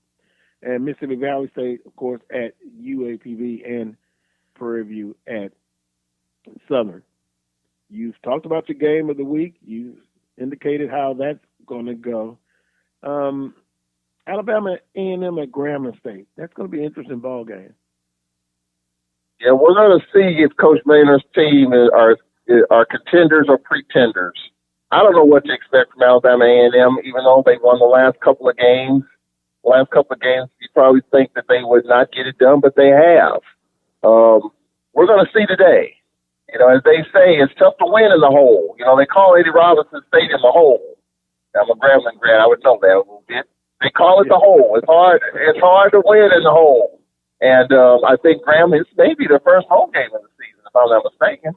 and Mississippi Valley State, of course, at UAPB and Prairie View at Southern. You've talked about your game of the week. You've indicated how that's going to go. Alabama A&M at Grambling State. That's going to be an interesting ball game. Yeah, we're going to see if Coach Maynard's team are contenders or pretenders. I don't know what to expect from Alabama A&M, even though they won the last couple of games. You probably think that they would not get it done, but they have. We're going to see today. You know, as they say, it's tough to win in the hole. You know, they call Eddie Robinson Stadium the hole. I'm a Grambling grad. I would know that a little bit. They call it the hole. It's hard to win in the hole. And I think Grambling is maybe their first home game of the season, if I'm not mistaken.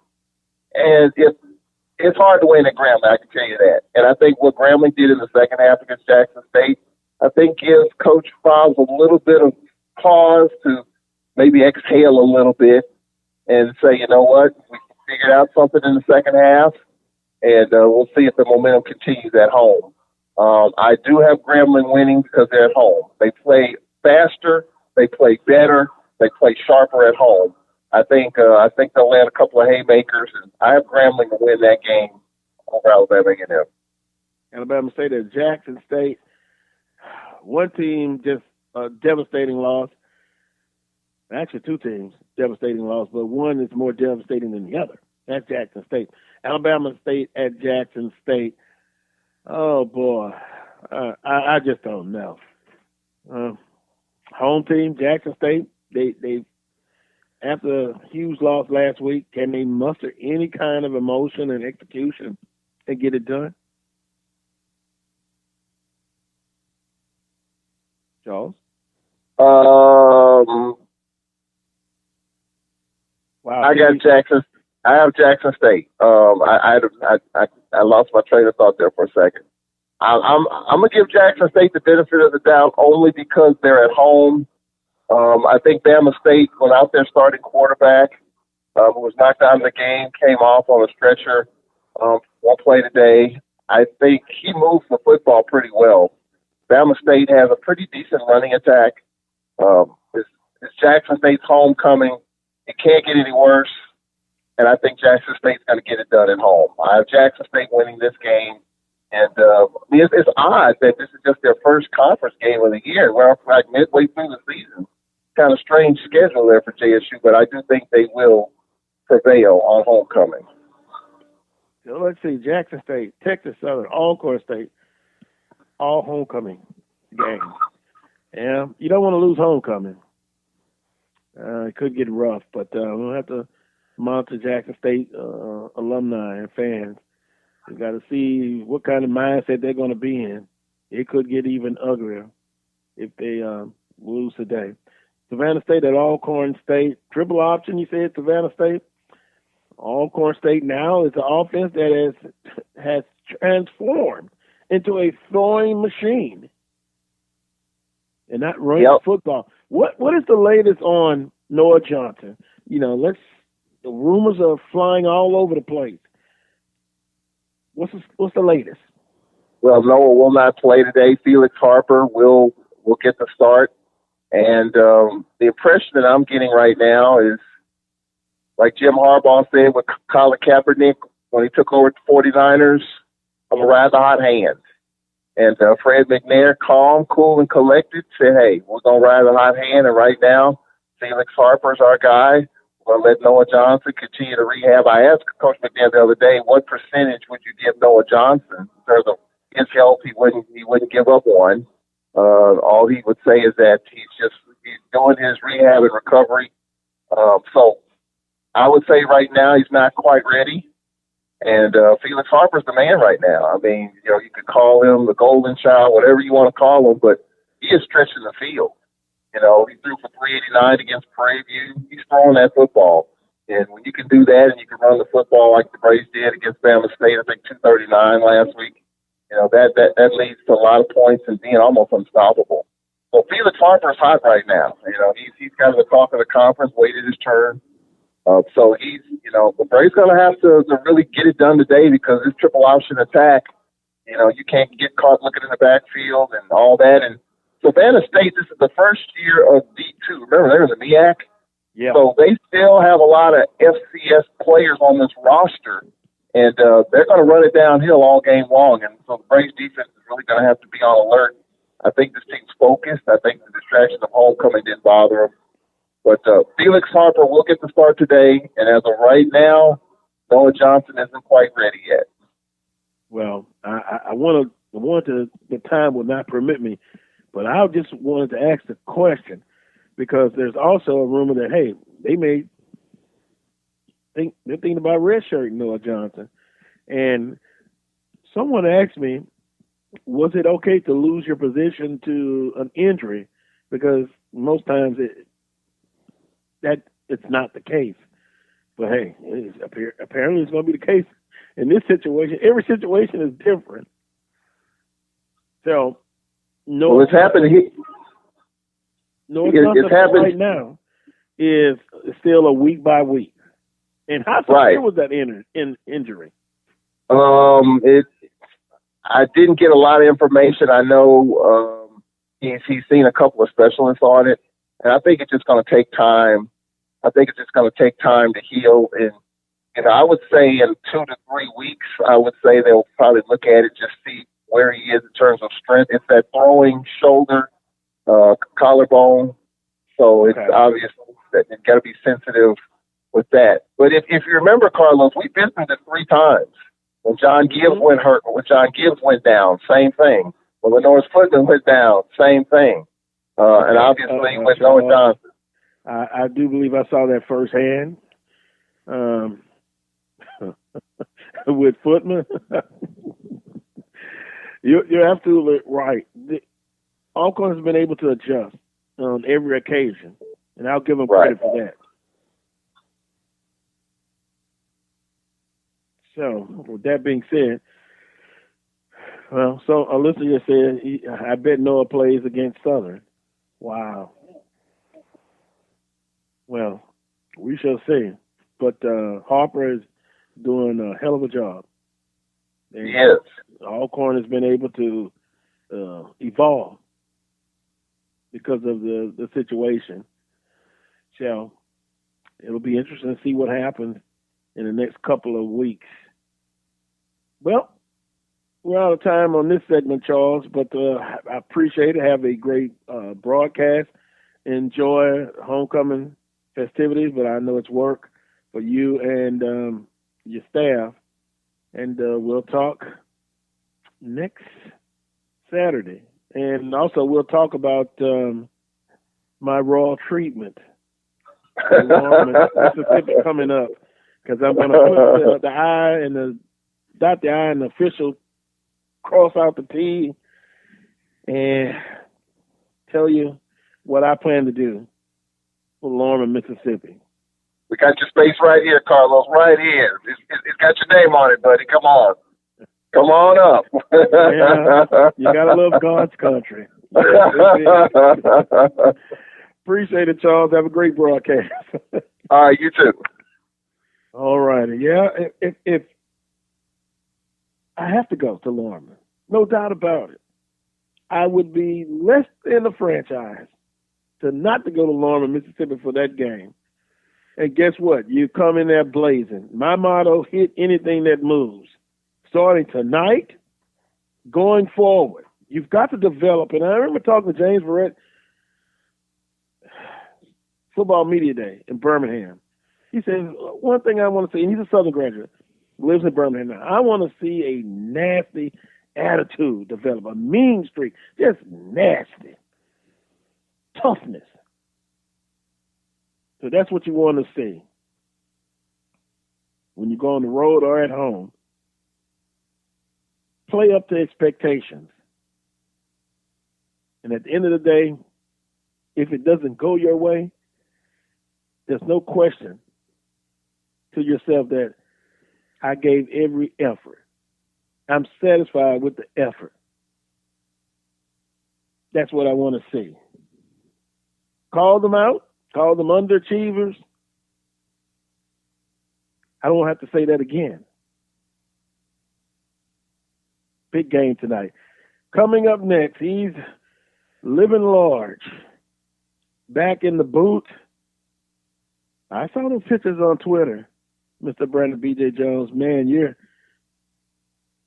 And it's hard to win at Grambling, I can tell you that. And I think what Grambling did in the second half against Jackson State, I think gives Coach Fobbs a little bit of pause to maybe exhale a little bit and say, you know what, we figured out something in the second half, and we'll see if the momentum continues at home. I do have Grambling winning because they're at home. They play faster, they play better, they play sharper at home. I think they'll land a couple of haymakers, and I have Grambling to win that game over Alabama A&M. Alabama State at Jackson State. One team just a devastating loss. Actually, two teams devastating loss, but one is more devastating than the other. That's Jackson State. Alabama State at Jackson State. Oh boy, I just don't know. Home team Jackson State. They after a huge loss last week, can they muster any kind of emotion and execution and get it done? Charles? Wow. I got Jackson. I have Jackson State. I lost my train of thought there for a second. I'm gonna give Jackson State the benefit of the doubt only because they're at home. I think Bama State went out there starting quarterback, who was knocked out of the game, came off on a stretcher, one play today. I think he moves the football pretty well. Bama State has a pretty decent running attack. It's Jackson State's homecoming. It can't get any worse. And I think Jackson State's going to get it done at home. I have Jackson State winning this game. And it's odd that this is just their first conference game of the year. We're like midway through the season. Kind of strange schedule there for JSU, but I do think they will prevail on homecoming. So let's see, Jackson State, Texas Southern, Alcorn State, all homecoming games. Yeah, you don't want to lose homecoming. It could get rough, but we'll have to monitor Jackson State alumni and fans. We got to see what kind of mindset they're going to be in. It could get even uglier if they lose today. Savannah State at Alcorn State. Triple option, you said, Savannah State. Alcorn State now is an offense that has transformed into a throwing machine and not running football. What is the latest on Noah Johnson? You know, the rumors are flying all over the place. What's the latest? Well, Noah will not play today. Felix Harper will get the start. And the impression that I'm getting right now is, like Jim Harbaugh said with Colin Kaepernick when he took over the 49ers, I'm going to ride the hot hand. And Fred McNair, calm, cool, and collected, said, hey, we're going to ride the hot hand. And right now, Felix Harper's our guy. We're going to let Noah Johnson continue to rehab. I asked Coach McNair the other day, what percentage would you give Noah Johnson in terms of his health? He wouldn't give up one. All he would say is that he's doing his rehab and recovery. So I would say right now he's not quite ready. And Felix Harper's the man right now. I mean, you know, you could call him the golden child, whatever you want to call him, but he is stretching the field. You know, he threw for 389 against Prairie View. He's throwing that football. And when you can do that and you can run the football like the Braves did against Bama State, I think 239 last week, you know, that leads to a lot of points and being almost unstoppable. So Felix Harper's hot right now. You know, he's kind of the talk of the conference, waited his turn. So he's, you know, the Braves going to have to really get it done today because this triple option attack, you know, you can't get caught looking in the backfield and all that. And Savannah State, this is the first year of D2. Remember, they're in the MEAC. Yeah. So they still have a lot of FCS players on this roster. And they're going to run it downhill all game long. And so the Braves defense is really going to have to be on alert. I think this team's focused. I think the distraction of homecoming didn't bother them. But Felix Harper will get the start today. And as of right now, Noah Johnson isn't quite ready yet. Well, I wanted to, the time would not permit me, but I just wanted to ask the question because there's also a rumor that, hey, they may they're thinking about redshirting Noah Johnson. And someone asked me, was it okay to lose your position to an injury? Because most times it's not the case. But hey, apparently it's going to be the case in this situation. Every situation is different. So, no, well, it's happened. It's happened right now. Is still a week by week. And how severe was that injury? I didn't get a lot of information. I know he's seen a couple of specialists on it, and I think it's just going to take time. I think it's just going to take time to heal. And I would say in 2 to 3 weeks, I would say they'll probably look at it, just see where he is in terms of strength. It's that throwing shoulder, collarbone. So it's obvious that you've got to be sensitive with that. But if you remember, Carlos, we've been through this 3 times. When John Gibbs went down, same thing. When Lenore's Footman went down, same thing. And obviously with Noah Johnson. I do believe I saw that firsthand with Footman. You're absolutely right. Alcorn has been able to adjust on every occasion, and I'll give them credit for that. So, with that being said, so a listener just said, I bet Noah plays against Southern. Wow. Well, we shall see. But Harper is doing a hell of a job. Yes. Alcorn has been able to evolve because of the situation. So, it'll be interesting to see what happens in the next couple of weeks. Well, we're out of time on this segment, Charles, but I appreciate it. Have a great broadcast. Enjoy homecoming festivities, but I know it's work for you and your staff. And we'll talk next Saturday. And also we'll talk about my raw treatment in Mississippi coming up, because I'm going to put the I and dot the I and the official cross out the T and tell you what I plan to do for Lorman, Mississippi. We got your space right here, Carlos, right here. It's got your name on it, buddy. Come on. Come on up. Yeah, you got to love God's country. Appreciate it, Charles. Have a great broadcast. All right, you too. All righty. Yeah, if I have to go to Lorman, no doubt about it. I would be less than a franchise to not to go to Lorman, Mississippi for that game. And guess what? You come in there blazing. My motto, hit anything that moves. Starting tonight, going forward. You've got to develop. And I remember talking to James Verrett, Football Media Day in Birmingham. He says, one thing I want to see, and he's a Southern graduate, lives in Birmingham now. I want to see a nasty attitude develop, a mean streak, just nasty. Toughness. So that's what you want to see when you go on the road or at home. Play up to expectations. And at the end of the day, if it doesn't go your way, there's no question to yourself that I gave every effort. I'm satisfied with the effort. That's what I want to see. Call them out. Call them underachievers. I don't have to say that again. Big game tonight. Coming up next, he's living large. Back in the booth. I saw those pictures on Twitter, Mr. Brandon BJ Jones. Man,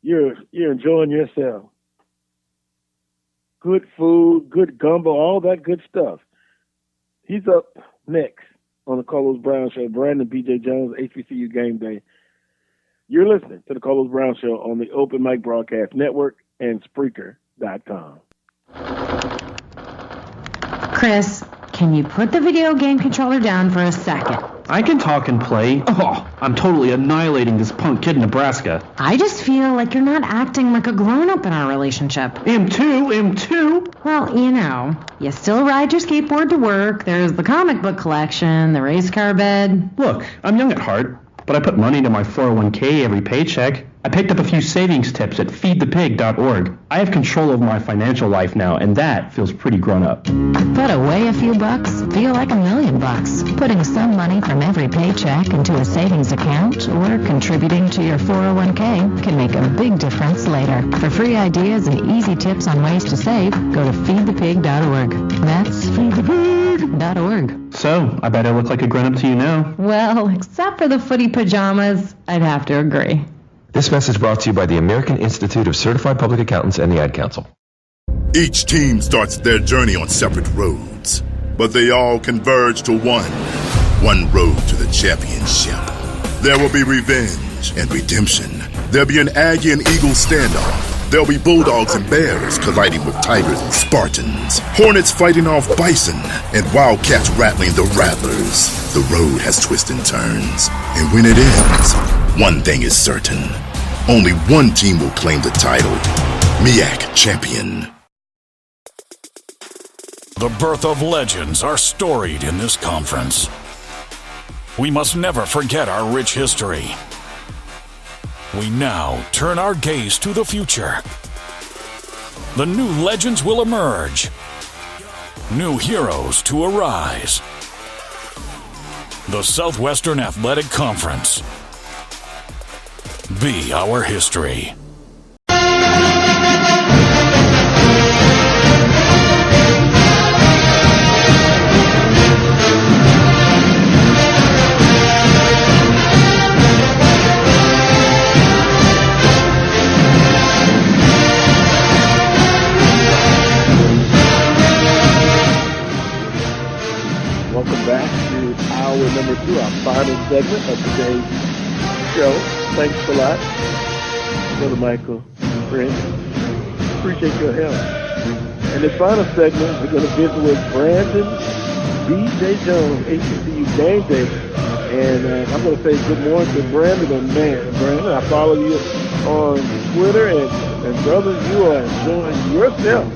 you're enjoying yourself. Good food, good gumbo, all that good stuff. He's up next on the Carlos Brown Show. Edmond and BJ Jones, HBCU Game Day. You're listening to the Carlos Brown Show on the Open Mic Broadcast Network and Spreaker.com. Chris, can you put the video game controller down for a second? I can talk and play. Oh, I'm totally annihilating this punk kid in Nebraska. I just feel like you're not acting like a grown-up in our relationship. Him too. Well, you still ride your skateboard to work, there's the comic book collection, the race car bed. Look, I'm young at heart, but I put money into my 401k every paycheck. I picked up a few savings tips at feedthepig.org. I have control of my financial life now, and that feels pretty grown up. Put away a few bucks, feel like $1 million. Putting some money from every paycheck into a savings account or contributing to your 401k can make a big difference later. For free ideas and easy tips on ways to save, go to feedthepig.org. That's feedthepig.org. So, I bet I look like a grown-up to you now. Well, except for the footy pajamas, I'd have to agree. This message brought to you by the American Institute of Certified Public Accountants and the Ad Council. Each team starts their journey on separate roads, but they all converge to one road to the championship. There will be revenge and redemption. There'll be an Aggie and Eagle standoff. There'll be Bulldogs and Bears colliding with Tigers and Spartans. Hornets fighting off Bison and Wildcats rattling the Rattlers. The road has twists and turns, and when it ends, one thing is certain. Only one team will claim the title. MEAC champion. The birth of legends are storied in this conference. We must never forget our rich history. We now turn our gaze to the future. The new legends will emerge. New heroes to arise. The Southwestern Athletic Conference. Be our history. Welcome back to hour number 2, our final segment of today's show. Thanks a lot, Brother Michael, friend. Appreciate your help. In this final segment, we're going to visit with Brandon BJ Jones, HBCU Game Day. And I'm going to say good morning to Brandon. And man, Brandon, I follow you on Twitter. And brother, you are enjoying yourself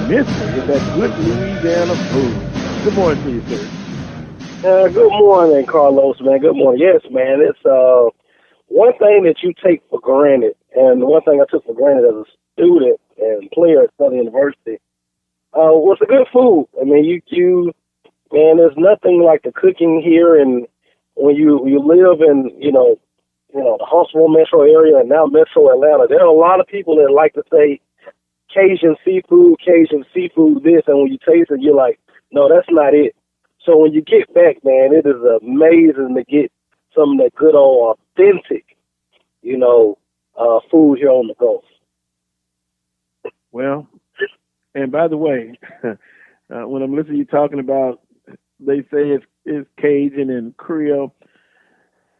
immensely with that good Louisiana food. Good morning to you, sir. Good morning, Carlos, man. Good morning. Yes, man. It's one thing that you take for granted, and one thing I took for granted as a student and player at Southern University was the good food. I mean, man, there's nothing like the cooking here, and when you live in the Huntsville metro area and now Metro Atlanta, there are a lot of people that like to say Cajun seafood this, and when you taste it, you're like, no, that's not it. So when you get back, man, it is amazing to get some of that good old authentic, food here on the Gulf. Well, and by the way, when I'm listening to you talking about, they say it's Cajun and Creole,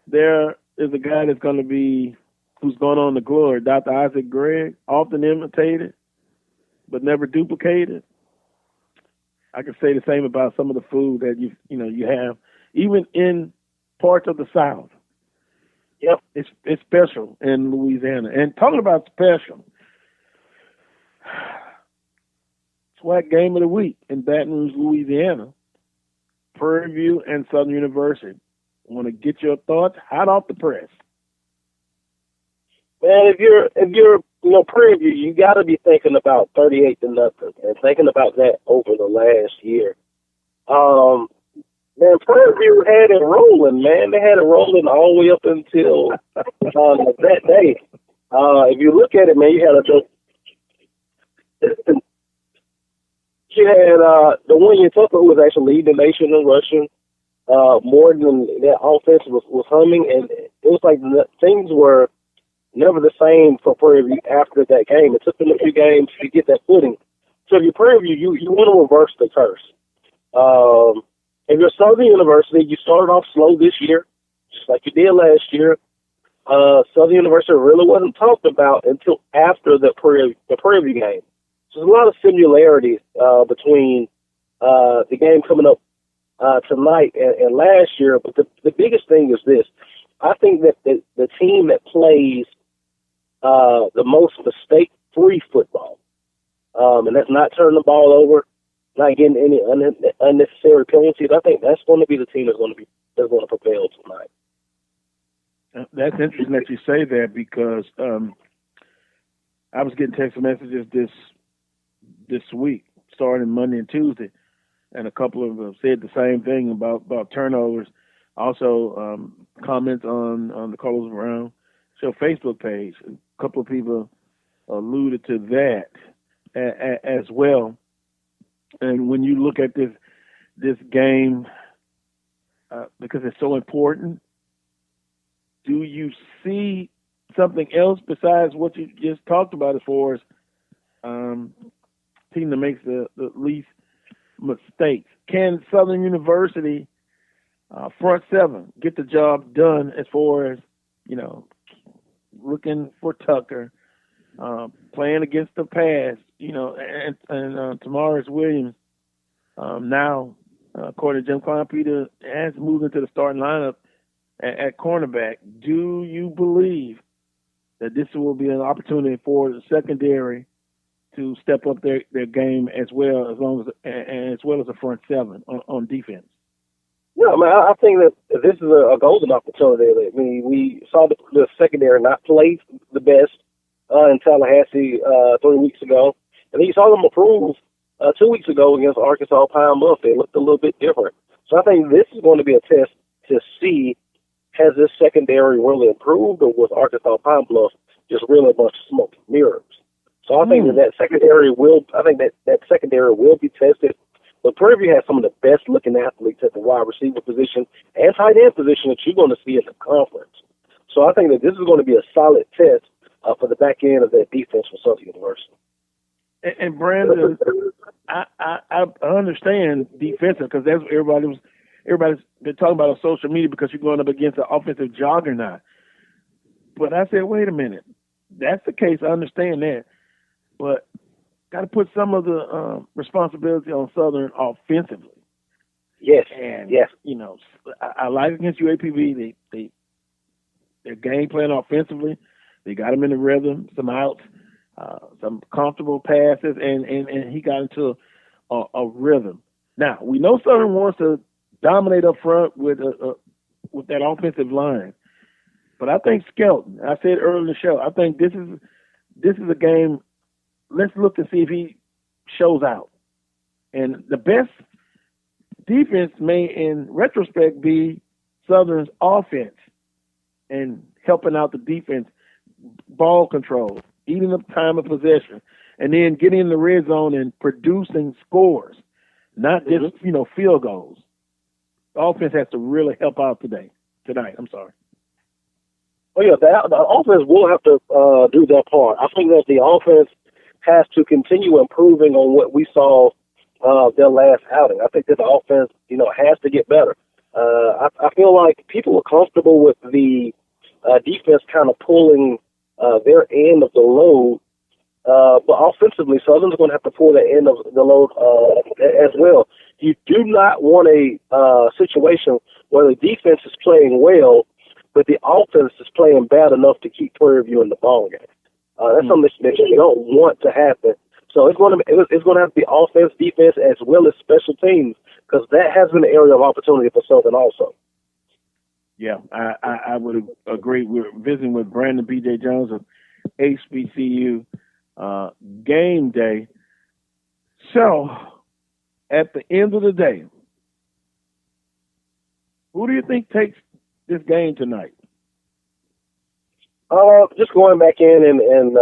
there is a guy that's going to be, who's gone on to glory, Dr. Isaac Gregg, often imitated, but never duplicated. I could say the same about some of the food that you have, even in parts of the South. Yep, it's special in Louisiana. And talking about special, SWAC game of the week in Baton Rouge, Louisiana, Prairie View and Southern University. I want to get your thoughts hot off the press. Man, if you're Prairie View, you got to be thinking about 38-0 and thinking about that over the last year. Man, Prairie View had it rolling, man. They had it rolling all the way up until that day. If you look at it, man, you had the William Tucker, who was actually leading the nation in rushing. More than that offense was humming, and it was like things were never the same for Prairie View after that game. It took them a few games to get that footing. So if you're Prairie View, you want to reverse the curse. If you're Southern University, you started off slow this year, just like you did last year. Southern University really wasn't talked about until after the Prairie View game. So there's a lot of similarities between the game coming up tonight and last year. But the biggest thing is this. I think that the team that plays the most mistake-free football, and that's not turning the ball over, not getting any unnecessary penalties, I think that's going to be the team that's going to prevail tonight. That's interesting that you say that, because I was getting text messages this week, starting Monday and Tuesday, and a couple of them said the same thing about turnovers. Also, comments on the Carlos Brown Show Facebook page. A couple of people alluded to that as well. And when you look at this game, because it's so important, do you see something else besides what you just talked about as far as team that makes the least mistakes? Can Southern University front seven get the job done as far as, looking for Tucker, playing against the pass, and Tamaris Williams now, according to Jim Kleinpeter, has moved into the starting lineup at cornerback. Do you believe that this will be an opportunity for the secondary to step up their game as well as the front seven on defense? Yeah, I think that this is a golden opportunity. I mean, we saw the secondary not play the best in Tallahassee 3 weeks ago, and then you saw them improve 2 weeks ago against Arkansas Pine Bluff. They looked a little bit different. So I think this is going to be a test to see, has this secondary really improved, or was Arkansas Pine Bluff just really a bunch of smoke and mirrors? So I think that secondary will be tested. But Prairie View has some of the best looking athletes at the wide receiver position and tight end position that you're going to see in the conference. So I think that this is going to be a solid test for the back end of that defense for Southern University. And Brandon, I understand defensive, because that's what everybody's been talking about on social media, because you're going up against an offensive juggernaut. But I said, wait a minute, that's the case. I understand that, but got to put some of the responsibility on Southern offensively. Yes. And yes. I like against UAPB. Their game plan offensively, they got him in the rhythm, some outs, some comfortable passes, and he got into a rhythm. Now we know Southern wants to dominate up front with that offensive line, but I think Skelton, I said earlier in the show, I think this is a game. Let's look and see if he shows out. And the best defense may, in retrospect, be Southern's offense and helping out the defense, ball control, eating up time of possession, and then getting in the red zone and producing scores, not just, field goals. The offense has to really help out tonight. I'm sorry. Oh, yeah, the offense will have to do their part. I think that the offense has to continue improving on what we saw their last outing. I think that the offense, has to get better. I feel like people are comfortable with the defense kind of pulling their end of the load, but offensively, Southern's going to have to pull the end of the load as well. You do not want a situation where the defense is playing well, but the offense is playing bad enough to keep Prairie View in the ball game. That's something that you don't want to happen. So it's going to have to be offense, defense, as well as special teams, because that has been an area of opportunity for Southern also. Yeah, I would agree. We're visiting with Brandon BJ Jones of HBCU Game Day. So, at the end of the day, who do you think takes this game tonight? Just going back in and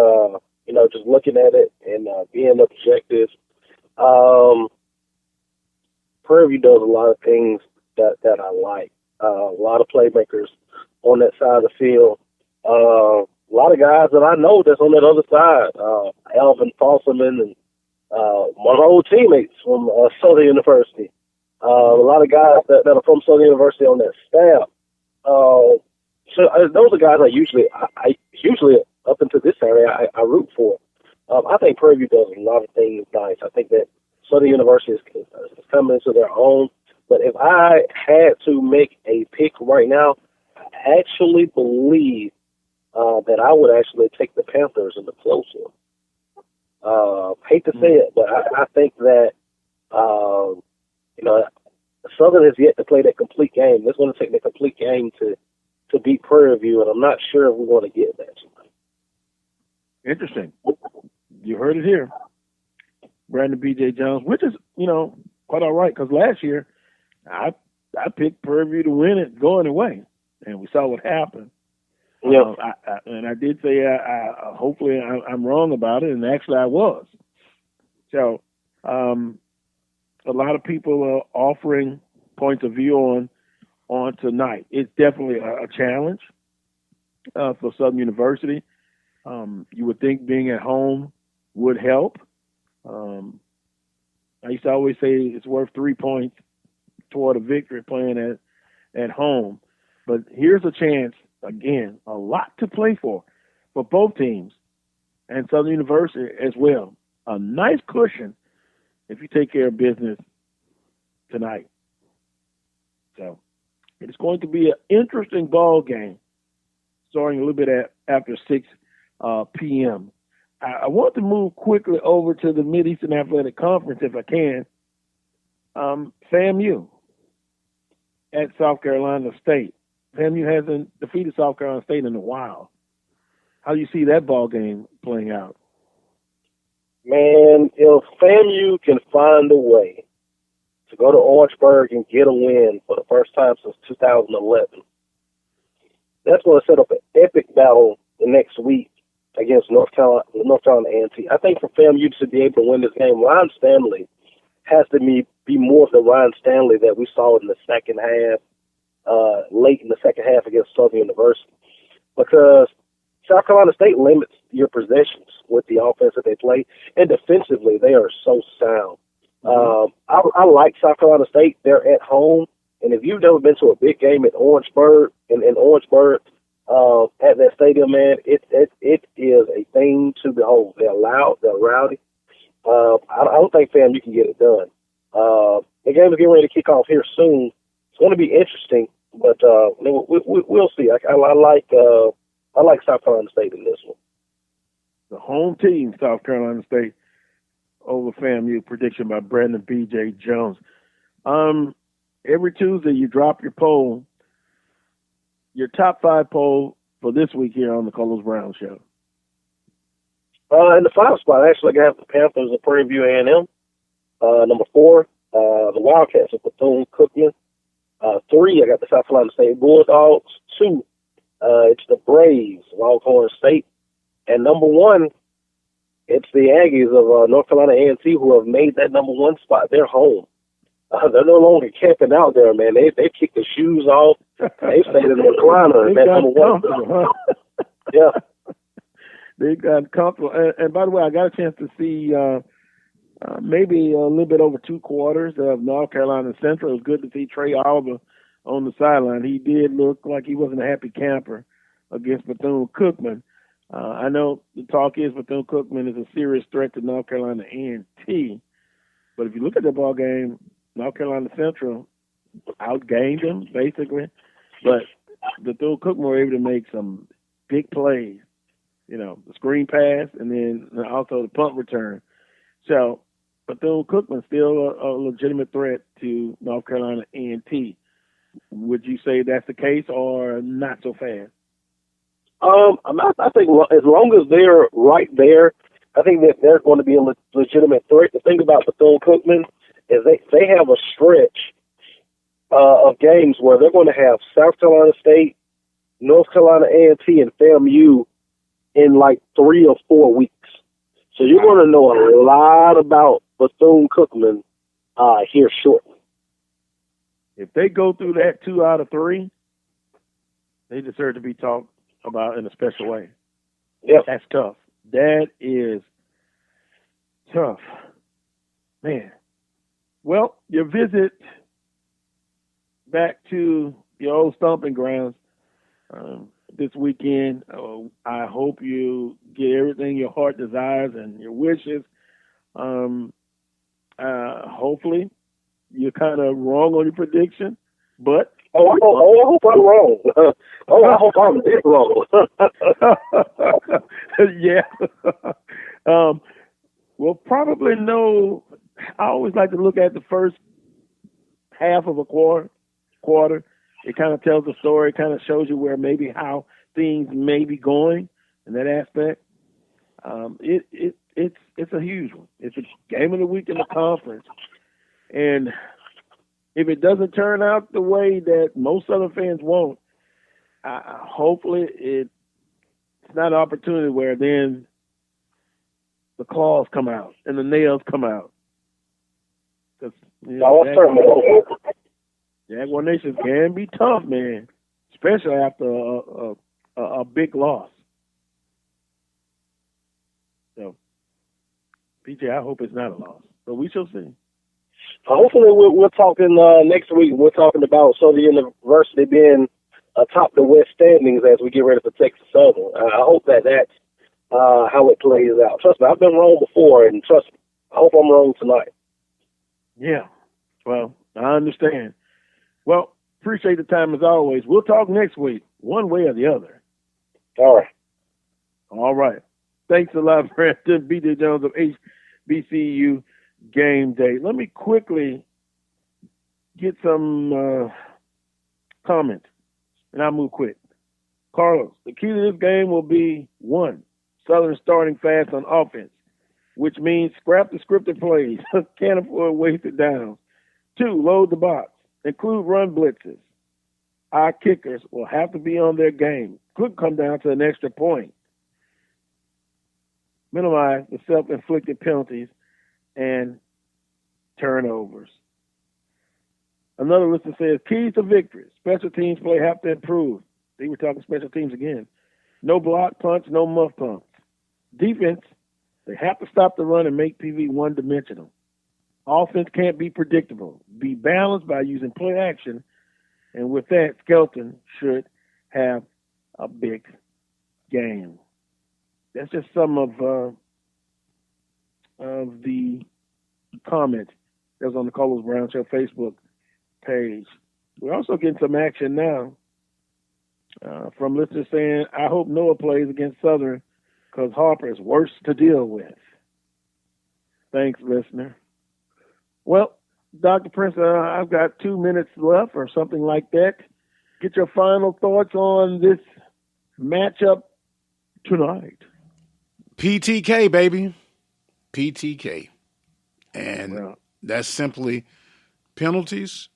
just looking at it and being objective. Prairie View does a lot of things that I like. A lot of playmakers on that side of the field. a lot of guys that I know that's on that other side. Alvin Fosselman and my old teammates from Southern University. A lot of guys that are from Southern University on that staff. So those are guys I usually up until this area I root for. I think Prairie View does a lot of things nice. I think that Southern University is coming into their own. But if I had to make a pick right now, I actually believe that I would actually take the Panthers in the close one. Hate to say it, but I think that Southern has yet to play that complete game. It's going to take the complete game to beat Prairie View, and I'm not sure if we're going to get that tonight. Interesting. You heard it here. Brandon BJ Jones, which is, quite all right, because last year I picked Prairie View to win it going away, and we saw what happened. Yeah. I did say hopefully I'm wrong about it, and actually I was. So a lot of people are offering points of view on tonight. It's definitely a challenge for Southern University. You would think being at home would help. I used to always say it's worth 3 points toward a victory playing at home. But here's a chance, again, a lot to play for both teams and Southern University as well. A nice cushion if you take care of business tonight. So it's going to be an interesting ball game starting a little bit after 6 p.m. I want to move quickly over to the Mid-Eastern Athletic Conference if I can. FAMU at South Carolina State. FAMU hasn't defeated South Carolina State in a while. How do you see that ball game playing out? Man, if FAMU can find a way to go to Orangeburg and get a win for the first time since 2011, that's going to set up an epic battle the next week against North Carolina A&T. I think for FAMU to be able to win this game, Ryan Stanley has to be more of the Ryan Stanley that we saw in the second half, late in the second half against Southern University, because South Carolina State limits your possessions with the offense that they play, and defensively they are so sound. I like South Carolina State. They're at home, and if you've never been to a big game at Orangeburg, in Orangeburg, at that stadium, man, it is a thing to behold. They're loud, they're rowdy. I don't think FAMU can get it done. The game is getting ready to kick off here soon. It's going to be interesting, but we'll see. I like South Carolina State in this one. The home team, South Carolina State, over FAMU. Prediction by Brandon BJ Jones. Every Tuesday you drop your poll, your top 5 poll for this week here on the Carlos Brown Show. In the 5 spot, actually, I got the Panthers and Prairie View A&M. Number 4, the Wildcats of Bethune-Cookman. 3, I got the South Carolina State Bulldogs. 2, it's the Braves of Alcorn State. And number 1, it's the Aggies of North Carolina A&T, who have made that number 1 spot their home. They're no longer camping out there, man. They kicked the shoes off. They stayed in the recliner in that number 1. Huh? Yeah. They got comfortable. And by the way, I got a chance to see maybe a little bit over 2 quarters of North Carolina Central. It was good to see Trey Oliver on the sideline. He did look like he wasn't a happy camper against Bethune-Cookman. I know the talk is Bethune-Cookman is a serious threat to North Carolina A&T. But if you look at the ball game, North Carolina Central outgained them, basically. But Bethune-Cookman were able to make some big plays. The screen pass and then also the punt return. So Bethune-Cookman still a legitimate threat to North Carolina A&T. Would you say that's the case or not so fast? I think as long as they're right there, I think that they're going to be a legitimate threat. The thing about Bethune-Cookman is they have a stretch of games where they're going to have South Carolina State, North Carolina A&T, and FAMU in like 3 or 4 weeks. So you're going to know a lot about Bethune-Cookman here shortly. If they go through that 2 out of 3, they deserve to be talked about in a special way. Yep. That's tough. That is tough. Man. Well, your visit back to your old stomping grounds this weekend, I hope you get everything your heart desires and your wishes. Hopefully, you're kind of wrong on your prediction, but I hope I'm wrong. I hope I'm big wrong. Yeah. We'll probably know. I always like to look at the first half of a quarter. It kind of tells the story. It kind of shows you where maybe how things may be going in that aspect. It's a huge one. It's a game of the week in the conference, and if it doesn't turn out the way that most other fans want, hopefully it's not an opportunity where then the claws come out and the nails come out. Because Jaguar Nation can be tough, man, especially after a big loss. So, PJ, I hope it's not a loss, but we shall see. Hopefully, we're talking next week. We're talking about Southern University being atop the West standings as we get ready for Texas Southern. I hope that's how it plays out. Trust me, I've been wrong before, and trust me, I hope I'm wrong tonight. Yeah, well, I understand. Well, appreciate the time as always. We'll talk next week, one way or the other. All right. All right. Thanks a lot, Brandon BJ Jones of HBCU Game Day. Let me quickly get some comments, and I'll move quick. Carlos, the key to this game will be, 1, Southern starting fast on offense, which means scrap the scripted plays, can't afford wasted downs. 2, load the box, include run blitzes. Our kickers will have to be on their game. Could come down to an extra point. Minimize the self-inflicted penalties and turnovers. Another listener says, keys to victory. Special teams play have to improve. See, we're talking special teams again. No block punch, no muff pumps. Defense, they have to stop the run and make PV one-dimensional. Offense can't be predictable. Be balanced by using play action. And with that, Skelton should have a big game. That's just some of the comments that was on the Carlos Brown Show Facebook page. We're also getting some action now from listeners saying, I hope Noah plays against Southern because Harper is worse to deal with. Thanks, listener. Well, Dr. Prince, I've got 2 minutes left or something like that. Get your final thoughts on this matchup tonight. PTK, baby. PTK. And that's simply penalties,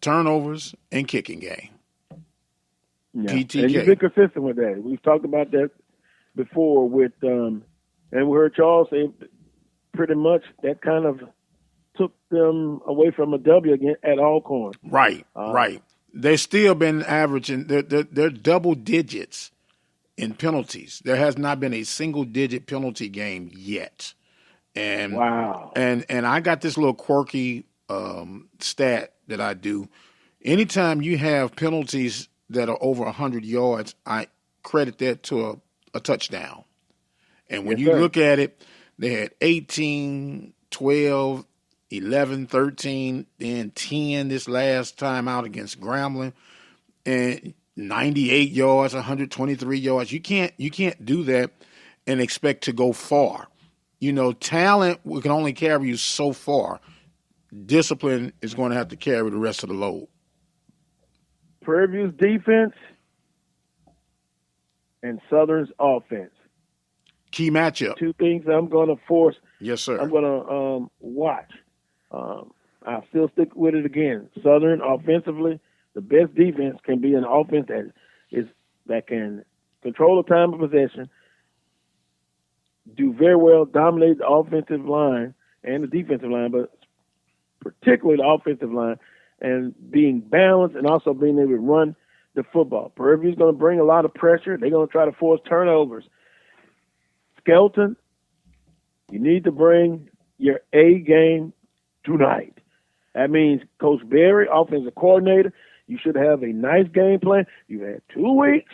turnovers, and kicking game. Yeah. PTK. And you've been consistent with that. We've talked about that before with, and we heard Charles say pretty much that kind of took them away from a W again at Alcorn. Right, right. They've still been averaging, they're double digits in penalties. There has not been a single-digit penalty game yet. And wow. And I got this little quirky stat that I do. Anytime you have penalties that are over 100 yards, I credit that to a touchdown. And when you look at it, they had 18, 12, 11, 13, then 10 this last time out against Grambling, and 98 yards, 123 yards. You can't do that and expect to go far. You know, talent can only carry you so far. Discipline is going to have to carry the rest of the load. Prairie View's defense and Southern's offense. Key matchup. 2 things I'm going to force. Yes, sir. I'm going to watch. I'll still stick with it again. Southern offensively, the best defense can be an offense that can control the time of possession, do very well, dominate the offensive line and the defensive line, but particularly the offensive line, and being balanced and also being able to run the football. Prairie View's going to bring a lot of pressure. They're going to try to force turnovers. Skelton, you need to bring your A game tonight. That means Coach Berry, offensive coordinator, you should have a nice game plan. You've had 2 weeks,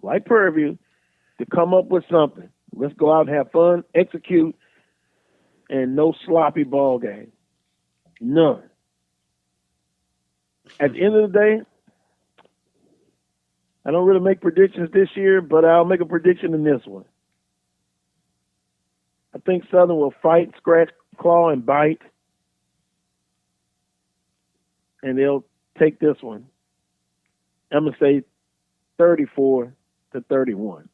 like Prairie View, to come up with something. Let's go out and have fun, execute, and no sloppy ball game. None. At the end of the day, I don't really make predictions this year, but I'll make a prediction in this one. I think Southern will fight, scratch, claw, and bite, and they'll take this one. I'm going to say 34-31.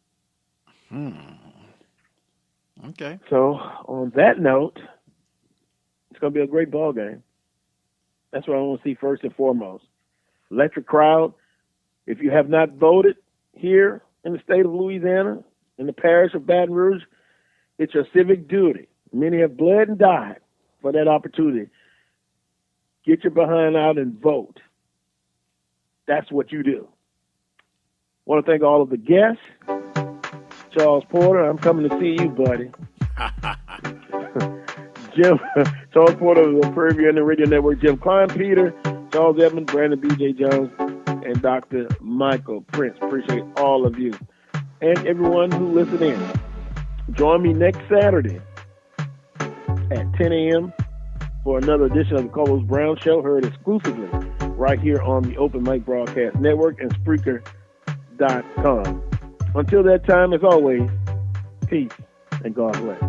Okay. So on that note, it's going to be a great ball game. That's what I want to see first and foremost. Electric crowd. If you have not voted here in the state of Louisiana, in the parish of Baton Rouge, it's your civic duty. Many have bled and died for that opportunity. Get your behind out and vote. That's what you do. I want to thank all of the guests. Charles Porter, I'm coming to see you, buddy. Jim, Charles Porter of the Prairie View and the Radio Network, Jim kleinpeter, Charles Edmond, Brandon BJ Jones, and Dr. Michael Prince. Appreciate all of you and everyone who listened in. Join me next Saturday at 10 a.m. for another edition of the Carlos Brown Show, heard exclusively right here on the Open Mic Broadcast Network and Spreaker.com. Until that time, as always, peace and God bless.